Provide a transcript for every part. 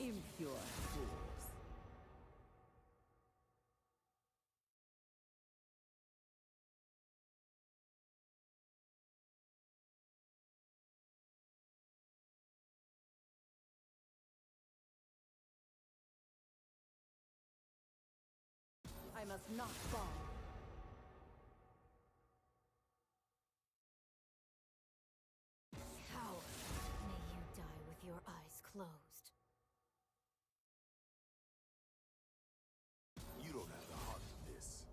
Impure fools. I must not fall. Coward. May you die with your eyes closed. You don't have the heart for this.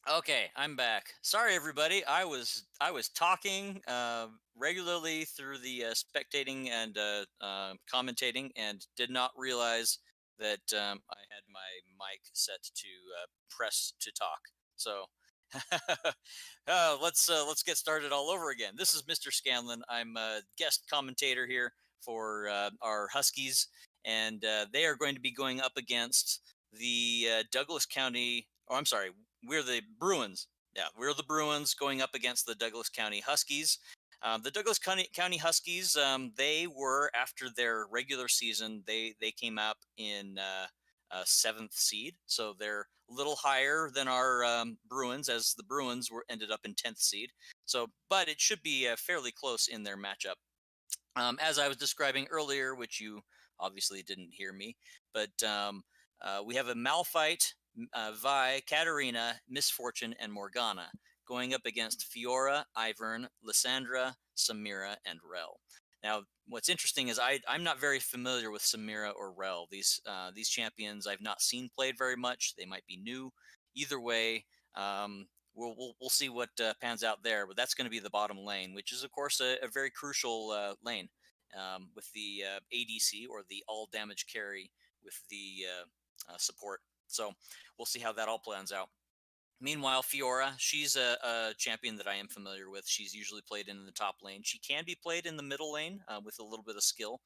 Okay, I'm back. Sorry, everybody. I was talking regularly through the spectating and commentating, and did not realize that I had my mic set to press to talk. So let's get started all over again. This is Mr. Scanlon. I'm a guest commentator here for our Huskies, and they are going to be going up against the Douglas County. Oh, I'm sorry. We're the Bruins. Yeah, we're the Bruins going up against the Douglas County Huskies. The Douglas County Huskies, they were, after their regular season, they came up in seventh seed, so they're a little higher than our Bruins, as the Bruins ended up in 10th seed. So, but it should be fairly close in their matchup. As I was describing earlier, which you obviously didn't hear me, but we have a Malphite, Vi, Katarina, Misfortune, and Morgana. going up against Fiora, Ivern, Lysandra, Samira, and Rel. Now, what's interesting is I'm not very familiar with Samira or Rel. These champions I've not seen played very much. They might be new. Either way, we'll see what pans out there. But that's going to be the bottom lane, which is of course a very crucial lane with the ADC, or the all damage carry, with the support. So we'll see how that all plans out. Meanwhile, Fiora, she's a champion that I am familiar with. She's usually played in the top lane. She can be played in the middle lane with a little bit of skill.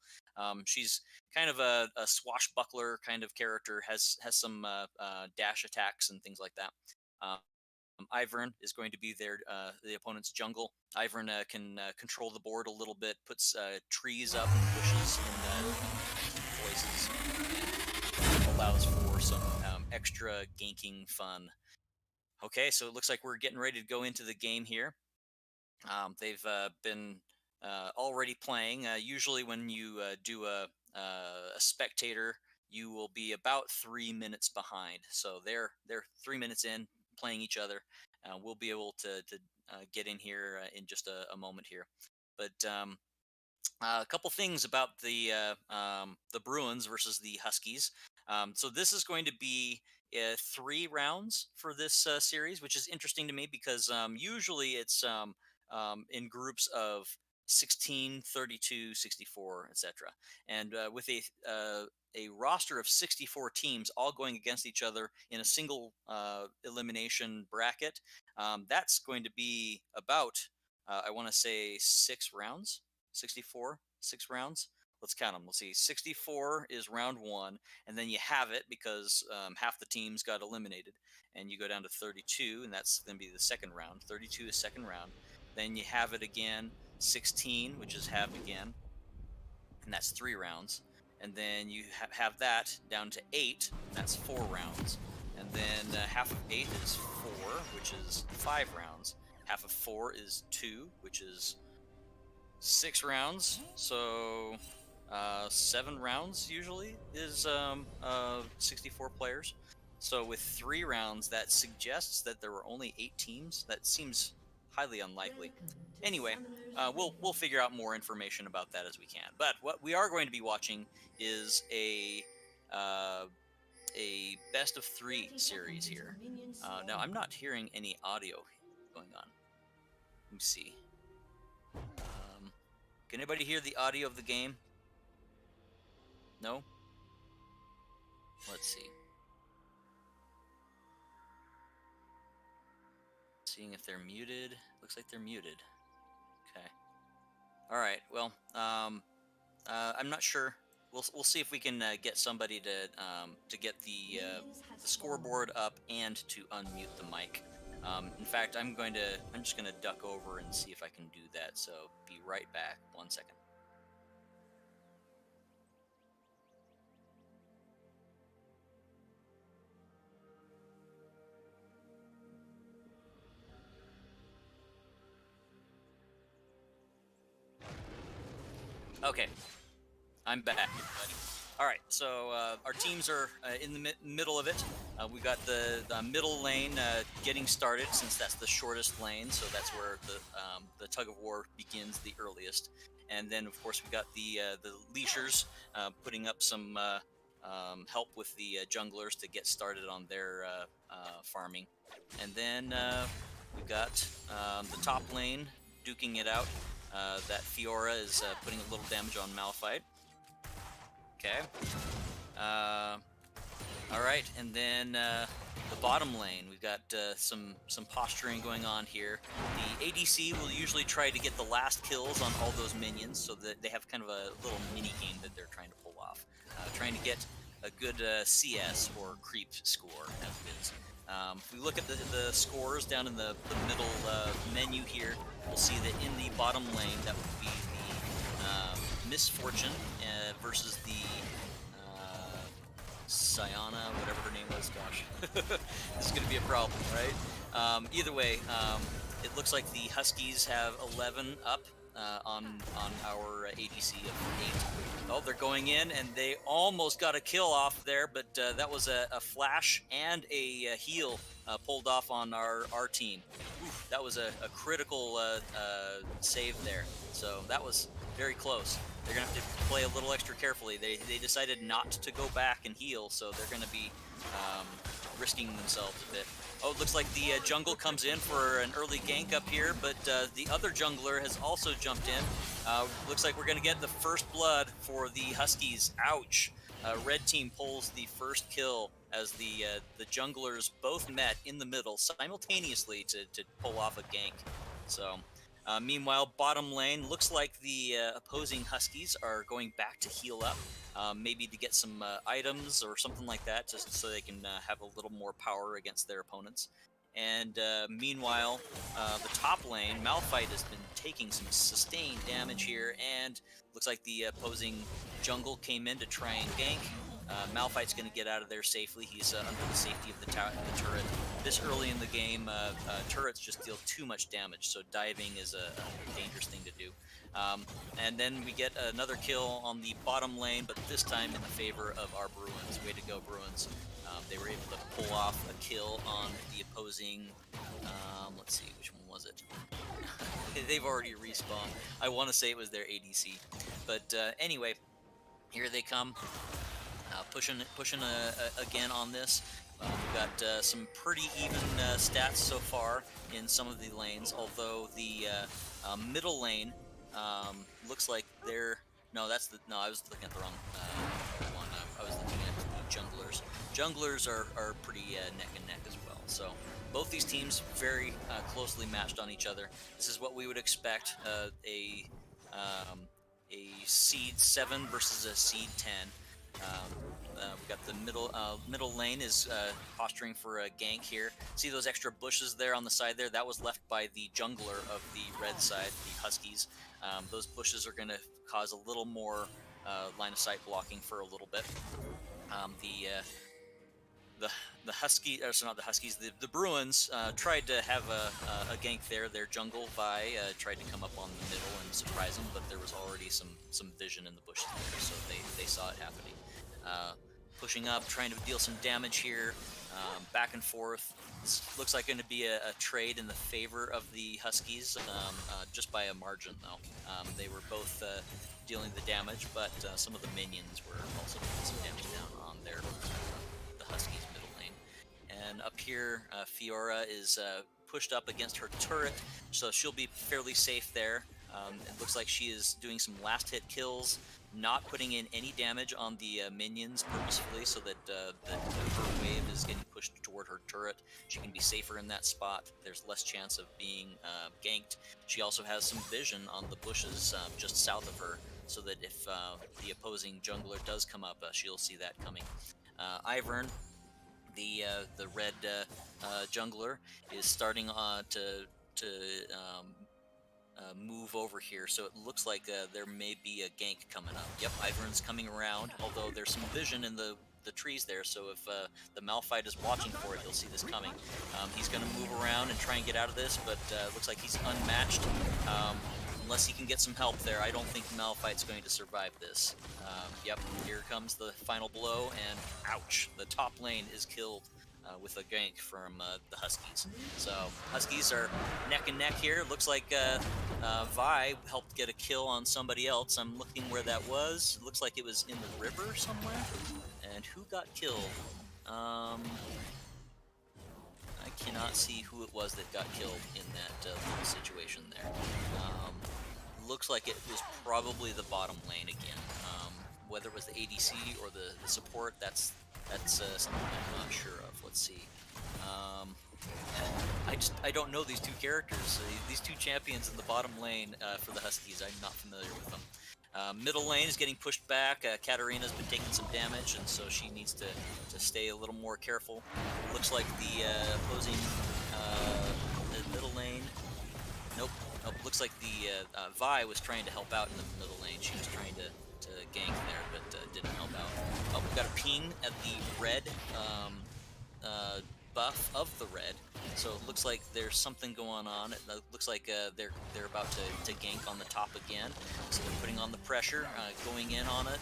She's kind of a swashbuckler kind of character, has some dash attacks and things like that. IVERN is going to be the opponent's jungle. IVERN can control the board a little bit, puts trees up and bushes in places, and allows for some extra ganking fun. Okay, so it looks like we're getting ready to go into the game here. They've been already playing. Usually when you do a spectator, you will be about 3 minutes behind. So they're 3 minutes in, playing each other. We'll be able to get in here in just a moment here. But a couple things about the Bruins versus the Huskies. So this is going to be 3 rounds for this series, which is interesting to me because usually it's in groups of 16, 32, 64, etc. And with a roster of 64 teams all going against each other in a single elimination bracket, that's going to be about, I want to say 6 rounds, 64, 6 rounds. Let's count them. Let's see. 64 is round 1, and then you have it because half the teams got eliminated, and you go down to 32, and that's going to be the second round. 32 is second round. Then you have it again, 16, which is halved again, and that's 3 rounds. And then you have that down to 8, and that's 4 rounds. And then half of 8 is 4, which is 5 rounds. Half of 4 is 2, which is 6 rounds. So 7 rounds usually is 64 players. So with 3 rounds, that suggests that there were only 8 teams. That seems highly unlikely. Anyway, we'll figure out more information about that as we can. But what we are going to be watching is a best of 3 series here. Now I'm not hearing any audio going on. Let me see. Can anybody hear the audio of the game? No? Let's see. Seeing if they're muted. Looks like they're muted. Okay. All right. Well, I'm not sure. We'll see if we can get somebody to get the scoreboard up and to unmute the mic. In fact, I'm just gonna duck over and see if I can do that. So be right back. 1 second. Okay, I'm back, everybody. All right, so our teams are in the middle of it. We got the middle lane getting started, since that's the shortest lane, so that's where the tug of war begins the earliest. And then, of course, we got the leashers putting up some help with the junglers to get started on their farming. And then we've got the top lane duking it out. That Fiora is putting a little damage on Malphite. Okay. All right, and then the bottom lane, we've got some posturing going on here. The ADC will usually try to get the last kills on all those minions, so that they have kind of a little mini game that they're trying to pull off, trying to get a good CS or creep score, as it is. If we look at the scores down in the middle menu here, we'll see that in the bottom lane, that would be the Misfortune versus the Sayana, whatever her name was. Gosh, this is going to be a problem, right? Either way, it looks like the Huskies have 11 up on our ADC of 8. Oh, they're going in, and they almost got a kill off there, but that was a flash and a heal pulled off on our team. Oof. that was a critical save there. So that was very close. They're gonna have to play a little extra carefully. They decided not to go back and heal, so they're gonna be risking themselves a bit. Oh, it looks like the jungle comes in for an early gank up here, but the other jungler has also jumped in. Looks like we're going to get the first blood for the Huskies. Ouch. Red team pulls the first kill as the junglers both met in the middle simultaneously to pull off a gank. So, meanwhile, bottom lane, looks like the opposing Huskies are going back to heal up. Maybe to get some items or something like that, just so they can have a little more power against their opponents. And meanwhile, the top lane, Malphite has been taking some sustained damage here, and looks like the opposing jungle came in to try and gank. Malphite's going to get out of there safely. He's under the safety of the turret. This early in the game, turrets just deal too much damage, so diving is a dangerous thing to do. And then we get another kill on the bottom lane, but this time in the favor of our Bruins. Way to go, Bruins. They were able to pull off a kill on the opposing, let's see, which one was it? They've already respawned. I want to say it was their ADC. But anyway, here they come, pushing again on this. We've got some pretty even stats so far in some of the lanes, although the middle lane looks like they're... No, I was looking at the wrong one. I was looking at junglers. Junglers are pretty neck and neck as well. So both these teams very closely matched on each other. This is what we would expect, a seed 7 versus a seed 10. We've got the middle lane is posturing for a gank here. See those extra bushes there on the side there? That was left by the jungler of the red side, the Huskies. Those bushes are going to cause a little more line of sight blocking for a little bit. The Huskies, so not the Huskies, the Bruins tried to have a gank there. Their jungle Vi tried to come up on the middle and surprise them, but there was already some vision in the bushes there, so they saw it happening. Pushing up, trying to deal some damage here, back and forth. This looks like going to be a trade in the favor of the Huskies, just by a margin though. They were both dealing the damage, but some of the minions were also putting some damage down on the Huskies middle lane. And up here, Fiora is pushed up against her turret, so she'll be fairly safe there. It looks like she is doing some last hit kills, not putting in any damage on the minions purposefully, so that her wave is getting pushed toward her turret. She can be safer in that spot. There's less chance of being ganked. She also has some vision on the bushes just south of her, so that if the opposing jungler does come up, she'll see that coming. IVERN, the red jungler, is starting to move over here, so it looks like there may be a gank coming up. Yep, IVERN's coming around, although there's some vision in the trees there, so if the Malphite is watching for it, he'll see this coming. He's going to move around and try and get out of this, but looks like he's unmatched. Unless he can get some help there, I don't think Malphite's going to survive this. Yep, here comes the final blow, and ouch, the top lane is killed with a gank from the Huskies. So Huskies are neck and neck here. Looks like Vi helped get a kill on somebody else. I'm looking where that was. It looks like it was in the river somewhere. And who got killed? I cannot see who it was that got killed in that little situation there. Looks like it was probably the bottom lane again. Whether it was the ADC or the support, that's something I'm not sure of. Let's see. I don't know these two characters. These two champions in the bottom lane for the Huskies, I'm not familiar with them. Middle lane is getting pushed back. Katarina's been taking some damage, and so she needs to stay a little more careful. Looks like the opposing the middle lane. Nope. Looks like the Vi was trying to help out in the middle lane. She was trying to gank there, but didn't help out. Oh, we've got a ping at the red buff of the red. So it looks like there's something going on. It looks like they're about to gank on the top again. So they're putting on the pressure, going in on it.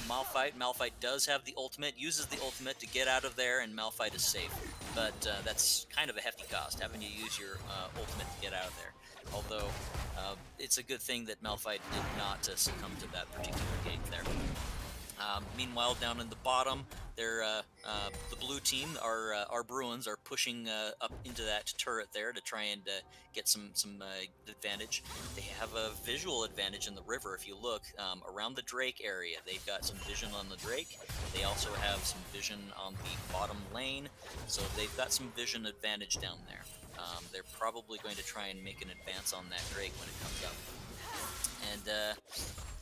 Malphite does have the ultimate, uses the ultimate to get out of there, and Malphite is safe. But that's kind of a hefty cost, having to use your ultimate to get out of there. Although it's a good thing that Malphite did not succumb to that particular gank there. Meanwhile, down in the bottom, the blue team, our Bruins, are pushing up into that turret there to try and get some advantage. They have a visual advantage in the river. If you look around the Drake area, they've got some vision on the Drake. They also have some vision on the bottom lane, so they've got some vision advantage down there. They're probably going to try and make an advance on that Drake when it comes up. And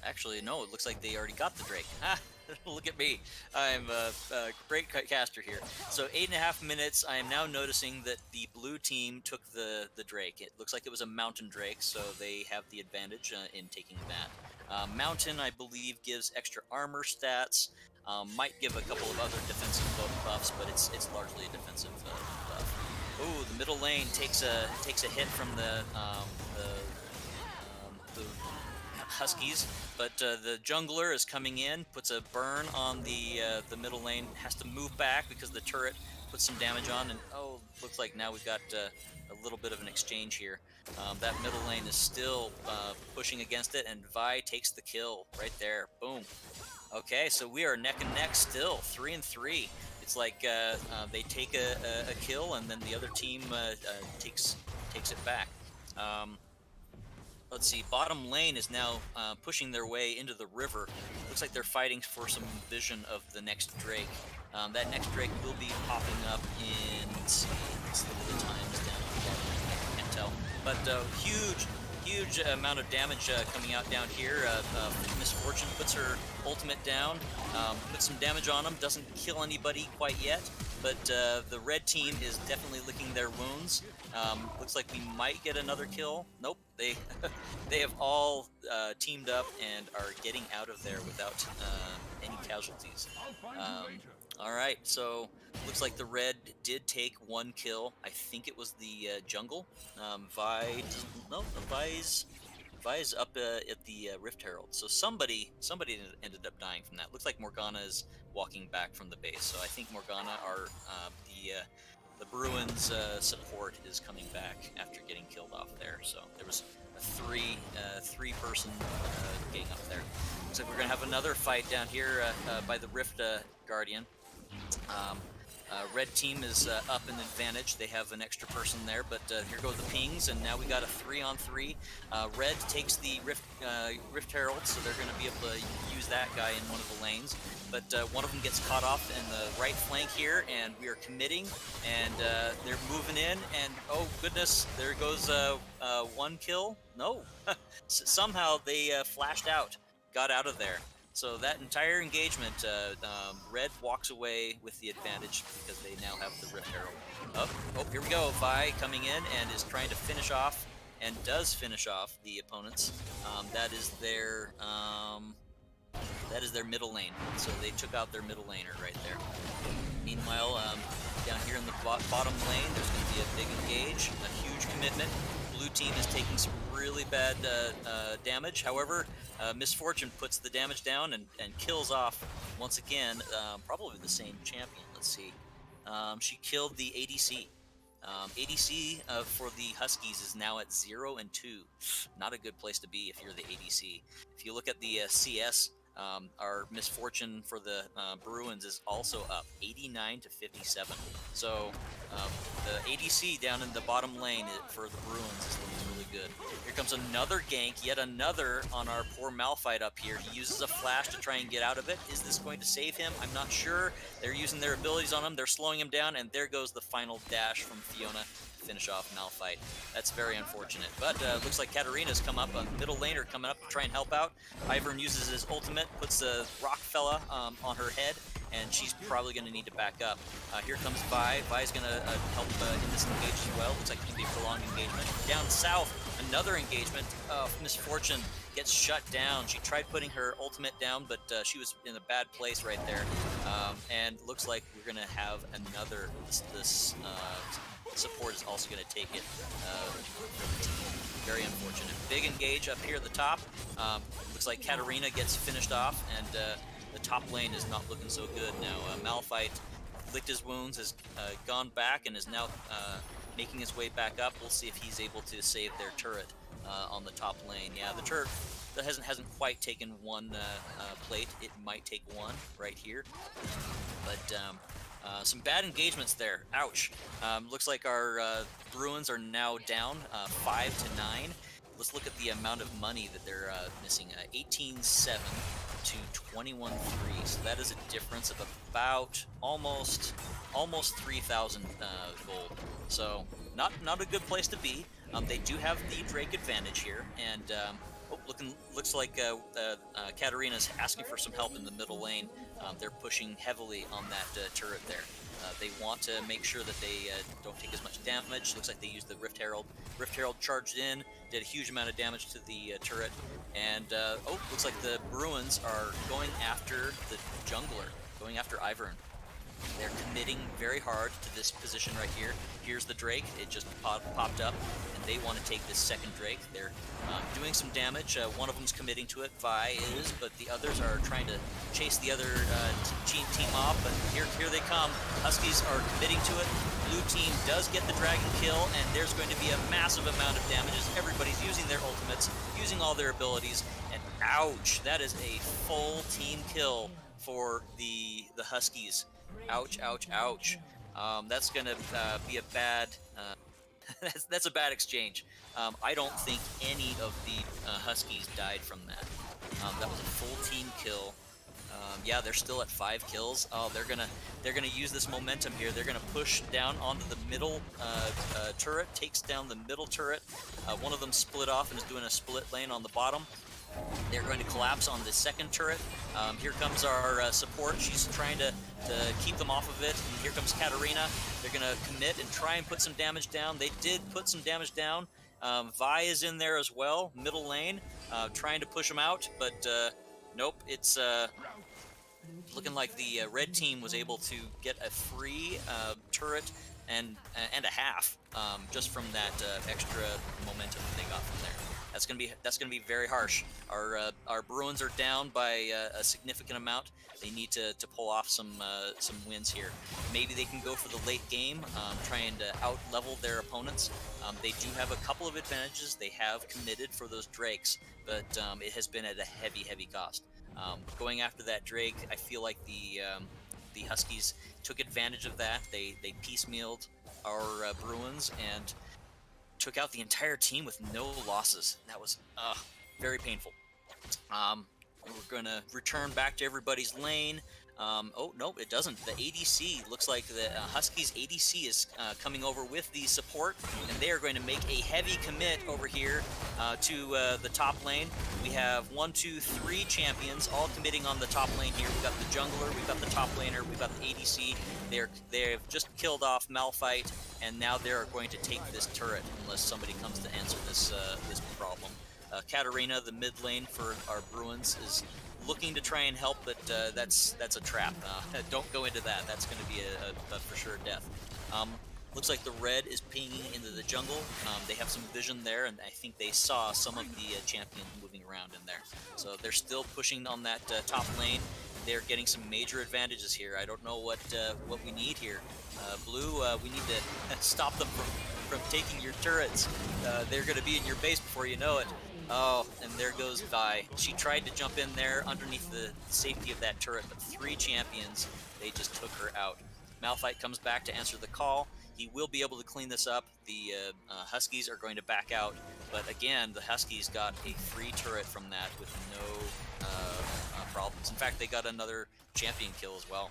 actually, no, it looks like they already got the Drake. Look at me. I'm a great caster here. So 8.5 minutes, I am now noticing that the blue team took the Drake. It looks like it was a Mountain Drake, so they have the advantage in taking that. Mountain, I believe, gives extra armor stats. Might give a couple of other defensive buffs, but it's largely a defensive buff. Ooh, the middle lane takes a hit from the Huskies, but the jungler is coming in, puts a burn on the middle lane, has to move back because the turret puts some damage on, and oh, looks like now we've got a little bit of an exchange here. That middle lane is still pushing against it, and Vi takes the kill right there. Boom. Okay, so we are neck and neck still, 3-3. It's like they take a kill, and then the other team takes it back. Let's see, bottom lane is now pushing their way into the river. Looks like they're fighting for some vision of the next Drake. That next Drake will be popping up in, let's see, let's look at the times down on the bottom. I can't tell. But huge amount of damage coming out down here. Misfortune puts her ultimate down, puts some damage on him, doesn't kill anybody quite yet, but the red team is definitely licking their wounds. Looks like we might get another kill. Nope, they have all teamed up and are getting out of there without any casualties. Alright, so looks like the red did take one kill. I think it was the jungle. Vi's up at the Rift Herald. So somebody ended up dying from that. Looks like Morgana is walking back from the base. So I think Morgana, the Bruins support, is coming back after getting killed off there. So there was a three person gang up there. Looks like we're gonna have another fight down here by the Rift Guardian. Red team is up in advantage. They have an extra person there, but here go the pings, and now we got a 3-on-3. Red takes the Rift Herald, so they're going to be able to use that guy in one of the lanes. But one of them gets caught off in the right flank here, and we are committing, and they're moving in, and oh goodness, there goes one kill. No, somehow they flashed out, got out of there. So that entire engagement, Red walks away with the advantage because they now have the Rift Herald. Oh, here we go. Vi coming in and is trying to finish off, and does finish off the opponents. That is their middle lane. So they took out their middle laner right there. Meanwhile, down here in the bottom lane, there's going to be a big engage, a huge commitment. Blue team is taking some really bad damage. However, Misfortune puts the damage down and kills off, once again, probably the same champion. Let's see. She killed the ADC. ADC for the Huskies is now at 0-2. Not a good place to be if you're the ADC. If you look at the CS, our Misfortune for the Bruins is also up 89-57. So the ADC down in the bottom lane for the Bruins is looking really good. Here comes another gank, yet another on our poor Malphite up here. He uses a flash to try and get out of it. Is this going to save him? I'm not sure. They're using their abilities on him. They're slowing him down, and there goes the final dash from Fiona to finish off Malphite. That's very unfortunate. But looks like Katarina's come up, a middle laner coming up to try and help out. IVERN uses his ultimate, puts the rock fella on her head, and she's probably going to need to back up. Here comes Vi. Vi's going to help in this engage as well. Looks like it's going to be a prolonged engagement. Down south, another engagement. Misfortune gets shut down. She tried putting her ultimate down, but she was in a bad place right there. And looks like we're gonna have another. This support is also gonna take it. Very unfortunate. Big engage up here at the top. Looks like Katarina gets finished off, and the top lane is not looking so good now. Malphite licked his wounds, has gone back, and is now making his way back up. We'll see if he's able to save their turret on the top lane. Yeah, the turret that hasn't quite taken one plate. It might take one right here, but some bad engagements there. Ouch. Looks like our Bruins are now down 5-9. Let's look at the amount of money that they're missing. 18-7 to 21-3. So that is a difference of about almost 3,000 gold. So not a good place to be. They do have the Drake advantage here, and looks like Katarina's asking for some help in the middle lane. They're pushing heavily on that turret there. They want to make sure that they don't take as much damage. Looks like they used the Rift Herald. Rift Herald charged in, did a huge amount of damage to the turret, and looks like the Bruins are going after the jungler, going after IVERN. They're committing very hard to this position right here. Here's the Drake. It just popped up, and they want to take this second Drake. They're doing some damage. One of them's committing to it. Vi is, but the others are trying to chase the other team off. But here they come. Huskies are committing to it. Blue team does get the dragon kill, and there's going to be a massive amount of damages. Everybody's using their ultimates, using all their abilities, and ouch! That is a full team kill for the Huskies. Ouch, ouch, ouch. That's going to be a bad... that's a bad exchange. I don't think any of the Huskies died from that. That was a full team kill. Yeah, they're still at 5 kills. Oh, they're gonna use this momentum here. They're gonna push down onto the middle turret, takes down the middle turret. One of them split off and is doing a split lane on the bottom. They're going to collapse on the second turret. Here comes our support. She's trying to keep them off of it. And here comes Katarina. They're going to commit and try and put some damage down. They did put some damage down. Vi is in there as well, middle lane, trying to push them out. But nope, it's looking like the red team was able to get a free turret and a half just from that extra momentum they got from there. That's gonna be very harsh. Our Bruins are down by a significant amount. They need to pull off some wins here. Maybe they can go for the late game, trying to out-level their opponents. They do have a couple of advantages. They have committed for those Drakes, but it has been at a heavy cost. Going after that Drake, I feel like the Huskies took advantage of that. They piecemealed our Bruins and took out the entire team with no losses. That was very painful. We're gonna return back to everybody's lane. Oh no, it doesn't. The ADC looks like the Huskies ADC is coming over with the support, and they are going to make a heavy commit over here to the top lane. We have 1, 2, 3 champions all committing on the top lane here. We've got the jungler, we've got the top laner, we've got the ADC. They've just killed off Malphite, and now they're going to take this turret unless somebody comes to answer this problem. Katarina, the mid lane for our Bruins, is looking to try and help, but that's a trap. Don't go into that. That's going to be a for sure death. Looks like the red is pinging into the jungle. They have some vision there, and I think they saw some of the champions moving around in there. So they're still pushing on that top lane. They're getting some major advantages here. I don't know what we need here. Blue, we need to stop them from taking your turrets. They're going to be in your base before you know it. Oh, and there goes Vi. She tried to jump in there underneath the safety of that turret, but 3 champions, they just took her out. Malphite comes back to answer the call. He will be able to clean this up. The Huskies are going to back out, but again, the Huskies got a free turret from that with no problems. In fact, they got another champion kill as well.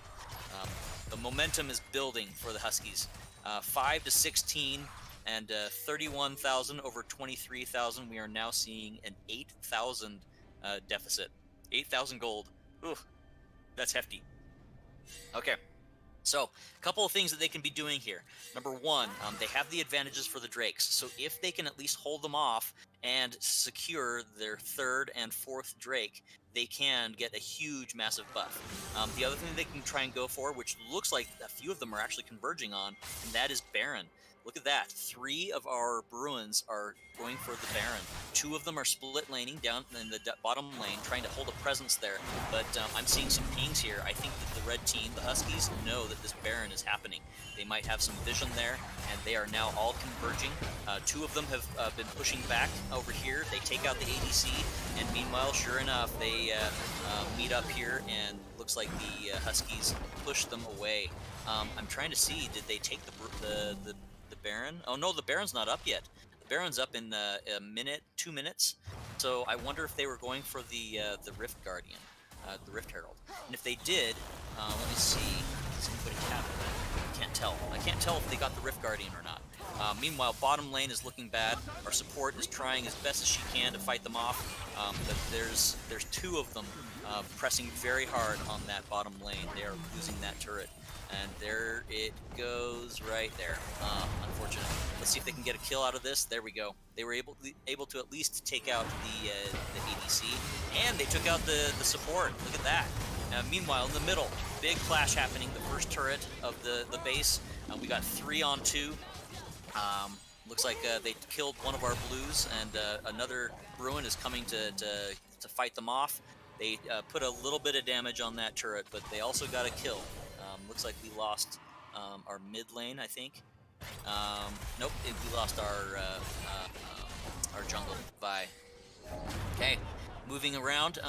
The momentum is building for the Huskies. 5-16. And 31,000 over 23,000. We are now seeing an 8,000 deficit. 8,000 gold. Ooh, that's hefty. Okay, so a couple of things that they can be doing here. Number one, they have the advantages for the Drakes. So if they can at least hold them off and secure their 3rd and 4th Drake, they can get a huge, massive buff. The other thing they can try and go for, which looks like a few of them are actually converging on, and that is Baron. Look at that. 3 of our Bruins are going for the Baron. 2 of them are split laning down in the bottom lane, trying to hold a presence there. But I'm seeing some pings here. I think that the red team, the Huskies, know that this Baron is happening. They might have some vision there, and they are now all converging. 2 of them have been pushing back over here. They take out the ADC, and meanwhile, sure enough, they meet up here, and looks like the Huskies push them away. I'm trying to see, did they take the Baron? Oh no, the Baron's not up yet. The Baron's up in a minute, 2 minutes. So I wonder if they were going for the Rift Guardian, the Rift Herald. And if they did, let me see. Does anybody have it? I can't tell. I can't tell if they got the Rift Guardian or not. Meanwhile, bottom lane is looking bad. Our support is trying as best as she can to fight them off. But there's 2 of them pressing very hard on that bottom lane. They are losing that turret. And there it goes right there. Unfortunate. Let's see if they can get a kill out of this. There we go. They were able to at least take out the ADC, and they took out the support. Look at that. Meanwhile, in the middle, big clash happening. The first turret of the base. We got 3 on 2. Looks like they killed one of our blues, and another Bruin is coming to fight them off. They put a little bit of damage on that turret, but they also got a kill. Looks like we lost our mid lane, I think. Nope, we lost our jungle. Bye. Okay, moving around.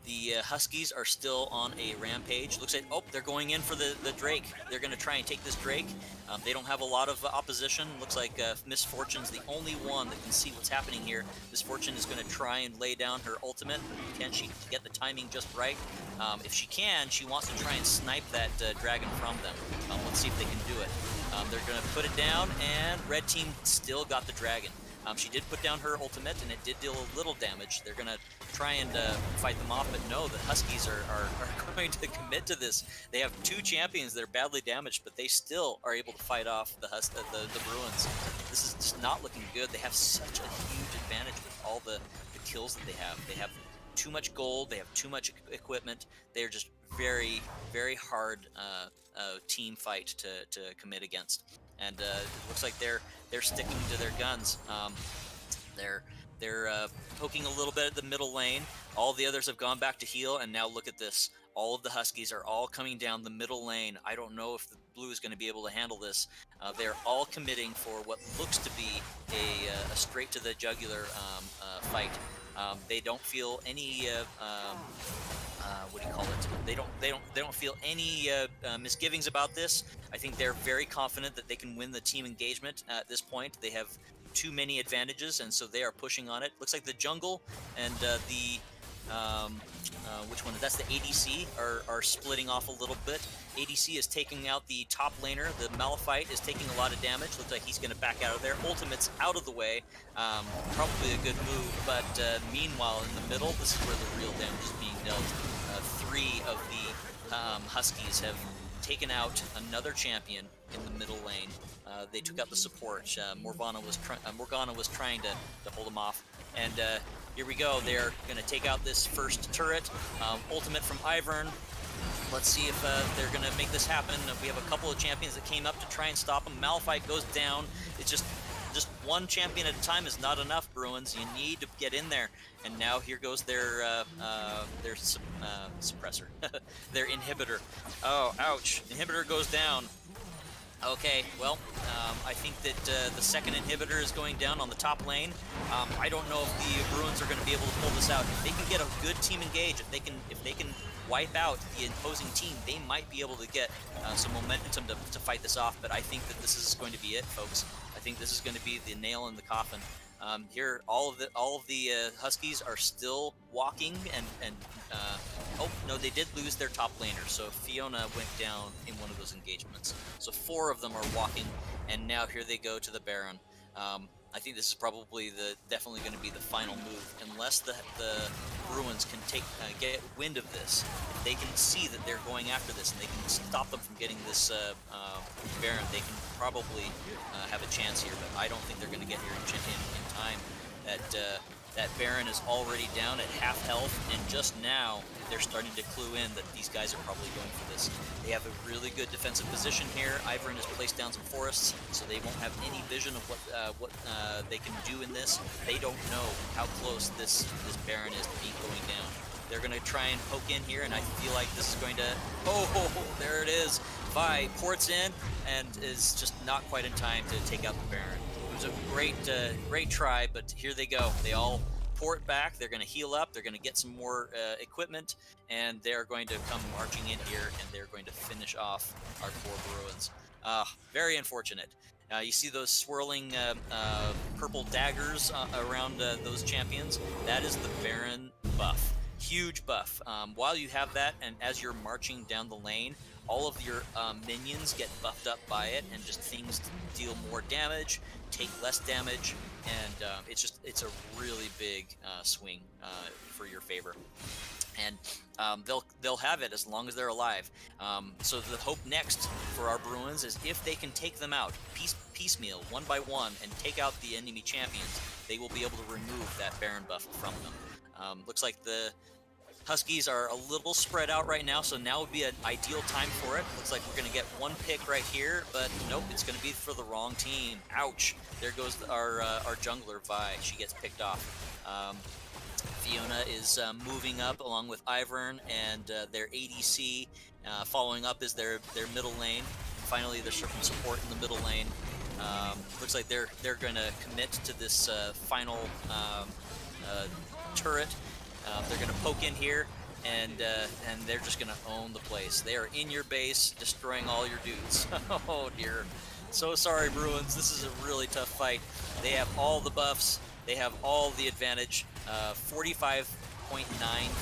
The Huskies are still on a rampage. Looks like, oh, they're going in for the Drake. They're going to try and take this Drake. They don't have a lot of opposition. Looks like Miss Fortune's the only one that can see what's happening here. Miss Fortune is going to try and lay down her ultimate. Can she get the timing just right? If she can, she wants to try and snipe that dragon from them. Let's see if they can do it. They're going to put it down, and red team still got the dragon. She did put down her ultimate, and it did deal a little damage. They're going to try and fight them off, but no, the Huskies are going to commit to this. They have 2 champions that are badly damaged, but they still are able to fight off the Bruins. This is just not looking good. They have such a huge advantage with all the kills that they have. They have too much gold. They have too much equipment. They're just very, very hard team fight to commit against. And it looks like they're sticking to their guns. They're poking a little bit at the middle lane. All the others have gone back to heal, and now look at this. All of the Huskies are all coming down the middle lane. I don't know if the blue is going to be able to handle this. They're all committing for what looks to be a straight to the jugular fight. They don't feel any what do you call it? They don't feel any misgivings about this. I think they're very confident that they can win the team engagement at this point. They have too many advantages, and so they are pushing on it. Looks like the jungle and which one? That's the ADC are splitting off a little bit. ADC is taking out the top laner. The Malphite is taking a lot of damage. Looks like he's going to back out of there. Ultimate's out of the way. Probably a good move, but meanwhile, in the middle, this is where the real damage is being dealt. 3 of the Huskies have taken out another champion in the middle lane. They took out the support. Morgana was trying to hold them off. And here we go. They're going to take out this first turret. Ultimate from IVERN. Let's see if they're going to make this happen. We have a couple of champions that came up to try and stop them. Malphite goes down. It's just one champion at a time is not enough, Bruins. You need to get in there. And now here goes their suppressor, their inhibitor. Oh, ouch! Inhibitor goes down. Okay, well, I think that the second inhibitor is going down on the top lane. I don't know if the Bruins are going to be able to pull this out. If they can get a good team engaged, if they can wipe out the opposing team, they might be able to get some momentum to fight this off. But I think that this is going to be it, folks. I think this is going to be the nail in the coffin. Here, all of the Huskies are still walking, and oh no, they did lose their top laner. So Fiona went down in one of those engagements. So 4 of them are walking, and now here they go to the Baron. I think this is probably definitely going to be the final move, unless the Bruins can get wind of this. If they can see that they're going after this, and they can stop them from getting this Baron, they can probably have a chance here. But I don't think they're going to get here in time. That Baron is already down at half health, and just now they're starting to clue in that these guys are probably going for this. They have a really good defensive position here. IVERN has placed down some forests, so they won't have any vision of what they can do in this. They don't know how close this Baron is to be going down. They're going to try and poke in here, and I feel like this is going to... Oh, there it is. Vi ports in and is just not quite in time to take out the Baron. It was a great try, but here they go. They all port back. They're going to heal up. They're going to get some more equipment, and they're going to come marching in here, and they're going to finish off our poor Bruins. Very unfortunate. You see those swirling purple daggers around those champions? That is the Baron buff. Huge buff. While you have that, and as you're marching down the lane, all of your minions get buffed up by it, and just things deal more damage, take less damage, and it's a really big swing for your favor. And they'll have it as long as they're alive. So the hope next for our Bruins is if they can take them out piecemeal, one by one, and take out the enemy champions, they will be able to remove that Baron buff from them. Looks like the Huskies are a little spread out right now, so now would be an ideal time for it. Looks like we're going to get one pick right here, but nope, it's going to be for the wrong team. Ouch. There goes our jungler, Vi. She gets picked off. Fiona is moving up along with IVERN and their ADC. Following up is their middle lane. And finally, there's some support in the middle lane. Looks like they're going to commit to this final turret. They're going to poke in here, and they're just going to own the place. They are in your base, destroying all your dudes. Oh dear. So sorry, Bruins. This is a really tough fight. They have all the buffs. They have all the advantage. 45.9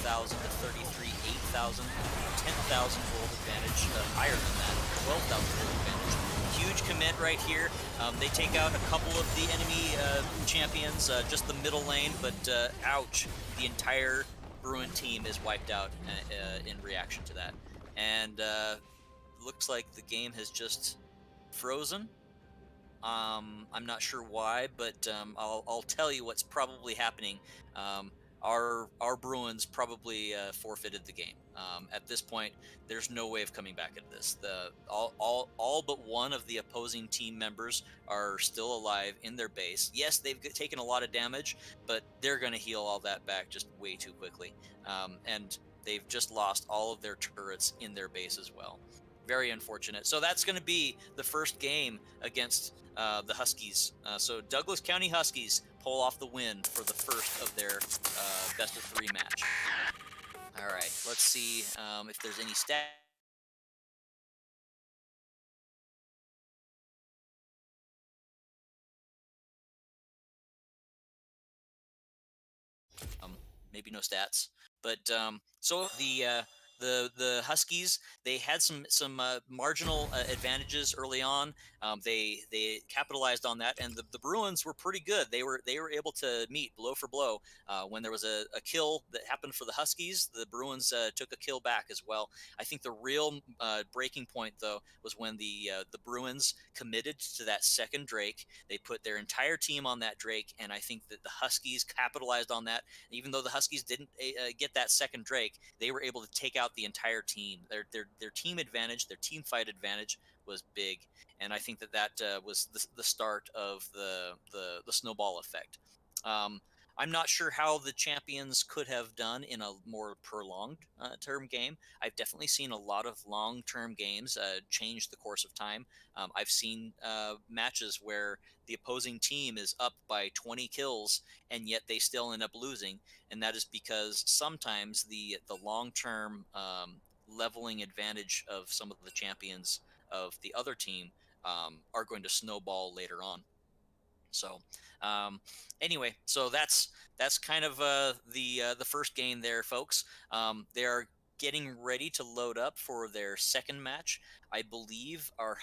thousand to 33, 8,000, 10,000 gold advantage. Higher than that, 12,000 gold advantage. Huge commit right here. They take out a couple of the enemy champions, just the middle lane, but ouch, the entire Bruin team is wiped out in reaction to that. And looks like the game has just frozen. I'm not sure why, but I'll tell you what's probably happening. Our Bruins probably forfeited the game. At this point, there's no way of coming back at this. All but one of the opposing team members are still alive in their base. Yes, they've taken a lot of damage, but they're going to heal all that back just way too quickly. And they've just lost all of their turrets in their base as well. Very unfortunate. So that's going to be the first game against the Huskies. So Douglas County Huskies pull off the win for the first of their best of 3 match. All right, let's see if there's any stat. Maybe no stats, but so the Huskies, they had some marginal advantages early on. They capitalized on that, and the Bruins were pretty good. They were able to meet blow for blow. When there was a kill that happened for the Huskies, the Bruins took a kill back as well. I think the real breaking point though was when the Bruins committed to that second Drake. They put their entire team on that Drake, and I think that the Huskies capitalized on that. Even though the Huskies didn't get that second Drake, they were able to take out the entire team. Their team advantage, their team fight advantage was big, and I think that was the start of the snowball effect. I'm not sure how the champions could have done in a more prolonged term game. I've definitely seen a lot of long-term games change the course of time. I've seen matches where the opposing team is up by 20 kills, and yet they still end up losing, and that is because sometimes the long-term leveling advantage of some of the champions of the other team are going to snowball later on. So anyway, so that's kind of the first game there, folks. They are getting ready to load up for their second match. I believe our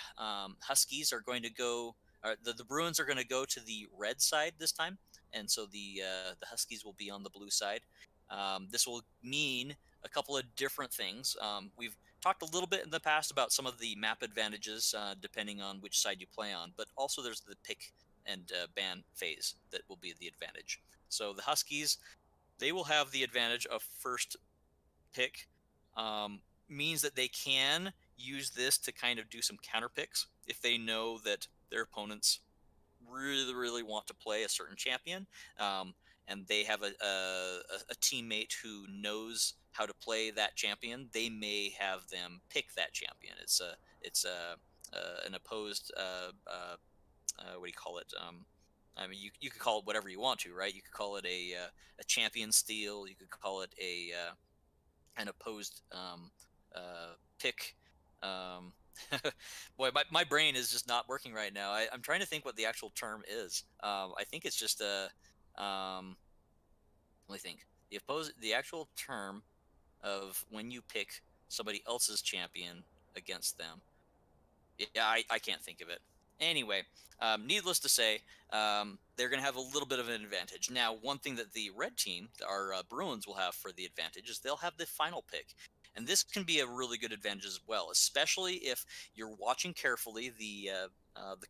Huskies are going to go. The Bruins are going to go to the red side this time, and so the Huskies will be on the blue side. This will mean a couple of different things. We've talked a little bit in the past about some of the map advantages depending on which side you play on, but also there's the pick and ban phase that will be the advantage. So the Huskies, they will have the advantage of first pick. Means that they can use this to kind of do some counter picks if they know that their opponents really want to play a certain champion, um, and they have a teammate who knows how to play that champion. They may have them pick that champion. It's an opposed what do you call it? I mean, you could call it whatever you want to, right? You could call it a champion steal. You could call it an opposed pick. Um, boy, my brain is just not working right now. I'm trying to think what the actual term is. I think it's just a. Let me think. The actual term of when you pick somebody else's champion against them. Yeah, I can't think of it. Anyway, needless to say, they're going to have a little bit of an advantage. Now, one thing that the red team, our Bruins, will have for the advantage is they'll have the final pick. And this can be a really good advantage as well, especially if you're watching carefully the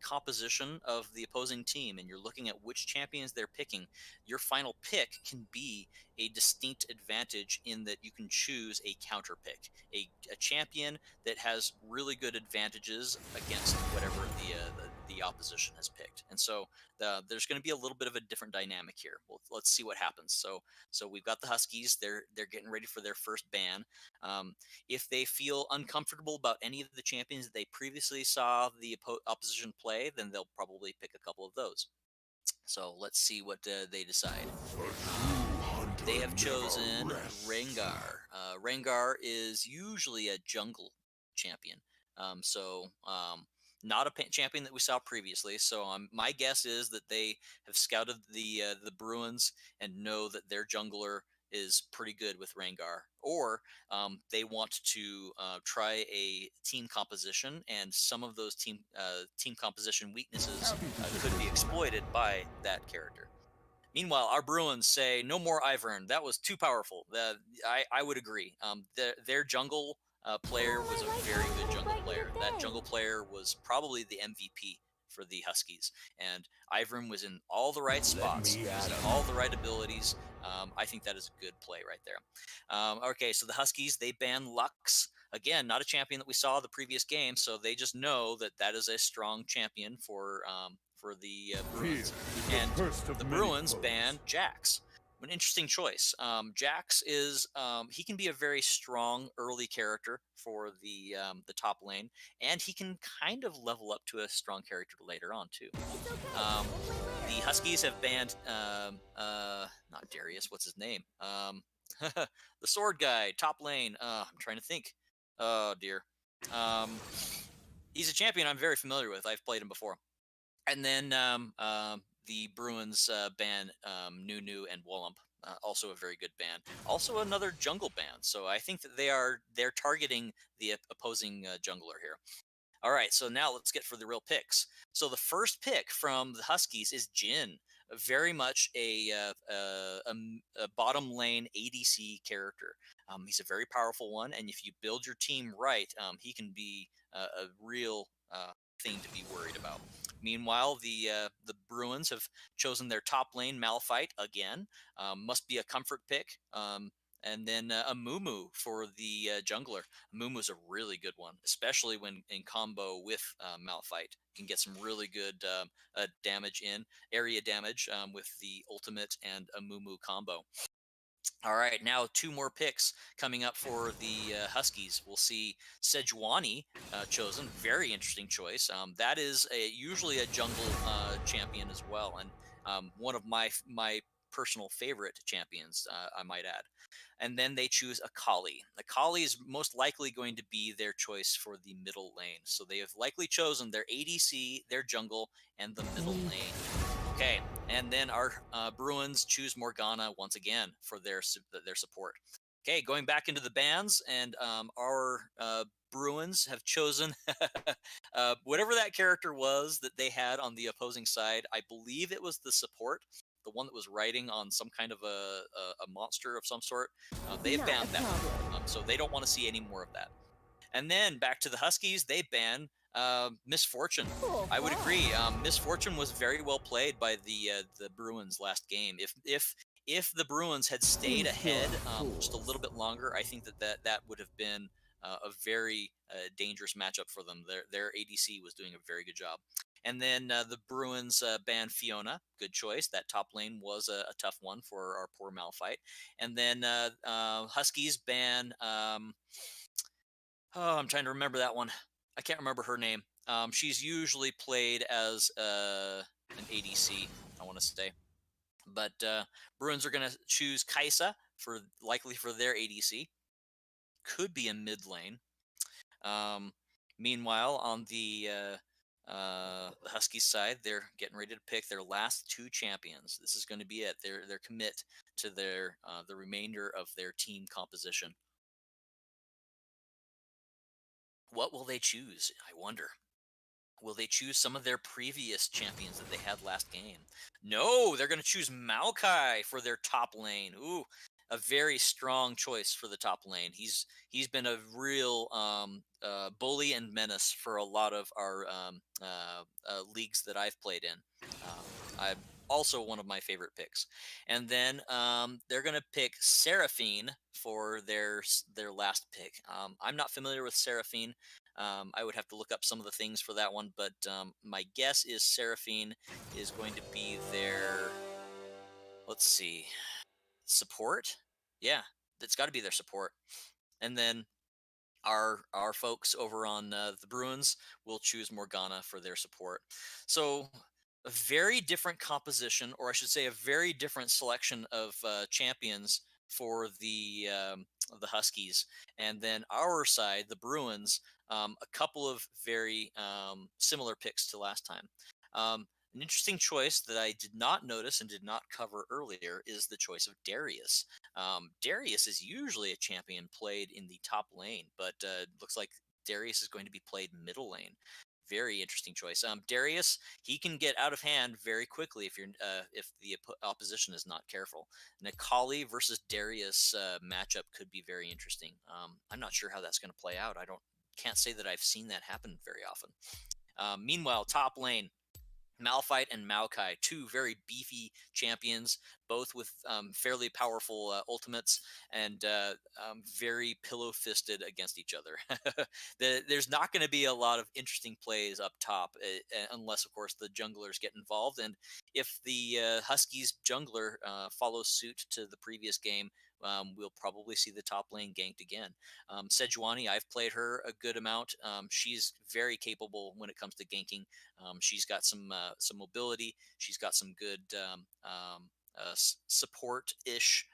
composition of the opposing team and you're looking at which champions they're picking. Your final pick can be a distinct advantage in that you can choose a counter pick, a champion that has really good advantages against whatever the opposition has picked. And so there's going to be a little bit of a different dynamic here. Well, let's see what happens. So we've got the Huskies. They're getting ready for their first ban. If they feel uncomfortable about any of the champions that they previously saw the opposition play, then they'll probably pick a couple of those. So let's see what they decide. They have chosen Rengar. Rengar is usually a jungle champion. Not a champion that we saw previously. So my guess is that they have scouted the Bruins and know that their jungler is pretty good with Rengar, or they want to try a team composition, and some of those team composition weaknesses could be exploited by that character. Meanwhile, our Bruins say no more IVERN. That was too powerful. I would agree. Their jungle player was a very good jungle player. That jungle player was probably the MVP for the Huskies, and IVERN was in all the right spots, using all the right abilities. I think that is a good play right there. Okay, so the Huskies, they ban Lux. Again, not a champion that we saw the previous game, so they just know that that is a strong champion for the Bruins. And the Bruins ban Jax. An interesting choice. Jax is he can be a very strong early character for the top lane, and he can kind of level up to a strong character later on too. The Huskies have banned not Darius. What's his name? The sword guy, top lane. I'm trying to think. Oh dear. He's a champion I'm very familiar with. I've played him before. And then the Bruins ban Nunu and Wollump, also a very good ban. Also another jungle ban. So I think that they're targeting the opposing jungler here. All right, so now let's get for the real picks. So the first pick from the Huskies is Jhin, very much a bottom lane ADC character. He's a very powerful one, and if you build your team right, he can be a real thing to be worried about. Meanwhile, the Bruins have chosen their top lane Malphite again. Must be a comfort pick. And then a Mumu for the jungler. Mumu is a really good one, especially when in combo with Malphite. You can get some really good damage area damage with the ultimate and a Mumu combo. All right, now two more picks coming up for the Huskies. We'll see SEJUANI chosen. Very interesting choice. That is usually a jungle champion as well, and one of my personal favorite champions, I might add. And then they choose Akali. Akali is most likely going to be their choice for the middle lane. So they have likely chosen their ADC, their jungle, and the middle lane. Okay, and then our Bruins choose Morgana once again for their support. Okay, going back into the bans, and our Bruins have chosen whatever that character was that they had on the opposing side. I believe it was the support, the one that was riding on some kind of a monster of some sort. They've banned that, so they don't want to see any more of that. And then back to the Huskies, they ban Misfortune. Cool I would fun. agree. Misfortune was very well played by the Bruins last game. If the Bruins had stayed ahead just a little bit longer, I think that would have been a very dangerous matchup for them. Their ADC was doing a very good job. And then the Bruins banned Fiona. Good choice. That top lane was a tough one for our poor Malphite. And then Huskies ban. Oh, I'm trying to remember that one. I can't remember her name. She's usually played as an ADC, I want to say. But Bruins are going to choose Kaisa for likely for their ADC. Could be a mid lane. Meanwhile, on the Huskies side, they're getting ready to pick their last two champions. This is going to be it. Their commit to their the remainder of their team composition. What will they choose? I wonder. Will they choose some of their previous champions that they had last game? No, they're going to choose Maokai for their top lane. Ooh, a very strong choice for the top lane. He's been a real bully and menace for a lot of our leagues that I've played in. I'm also one of my favorite picks. And then they're going to pick Seraphine for their last pick. I'm not familiar with Seraphine. I would have to look up some of the things for that one, but my guess is Seraphine is going to be their, let's see, support. Yeah, that's got to be their support. And then our folks over on the Bruins will choose Morgana for their support. So a very different composition, or I should say, a very different selection of champions for the Huskies, and then our side, the Bruins, a couple of very similar picks to last time. An interesting choice that I did not notice and did not cover earlier is the choice of Darius. Darius is usually a champion played in the top lane, but looks like Darius is going to be played middle lane. Very interesting choice. Darius, he can get out of hand very quickly if the opposition is not careful. Nikali versus Darius matchup could be very interesting. I'm not sure how that's going to play out. Can't say that I've seen that happen very often. Meanwhile, top lane, Malphite and Maokai, two very beefy champions, both with fairly powerful ultimates and very pillow fisted against each other. There's not going to be a lot of interesting plays up top unless, of course, the junglers get involved. And if the Huskies jungler follows suit to the previous game, we'll probably see the top lane ganked again. SEJUANI, I've played her a good amount. She's very capable when it comes to ganking. She's got some mobility. She's got some good support-ish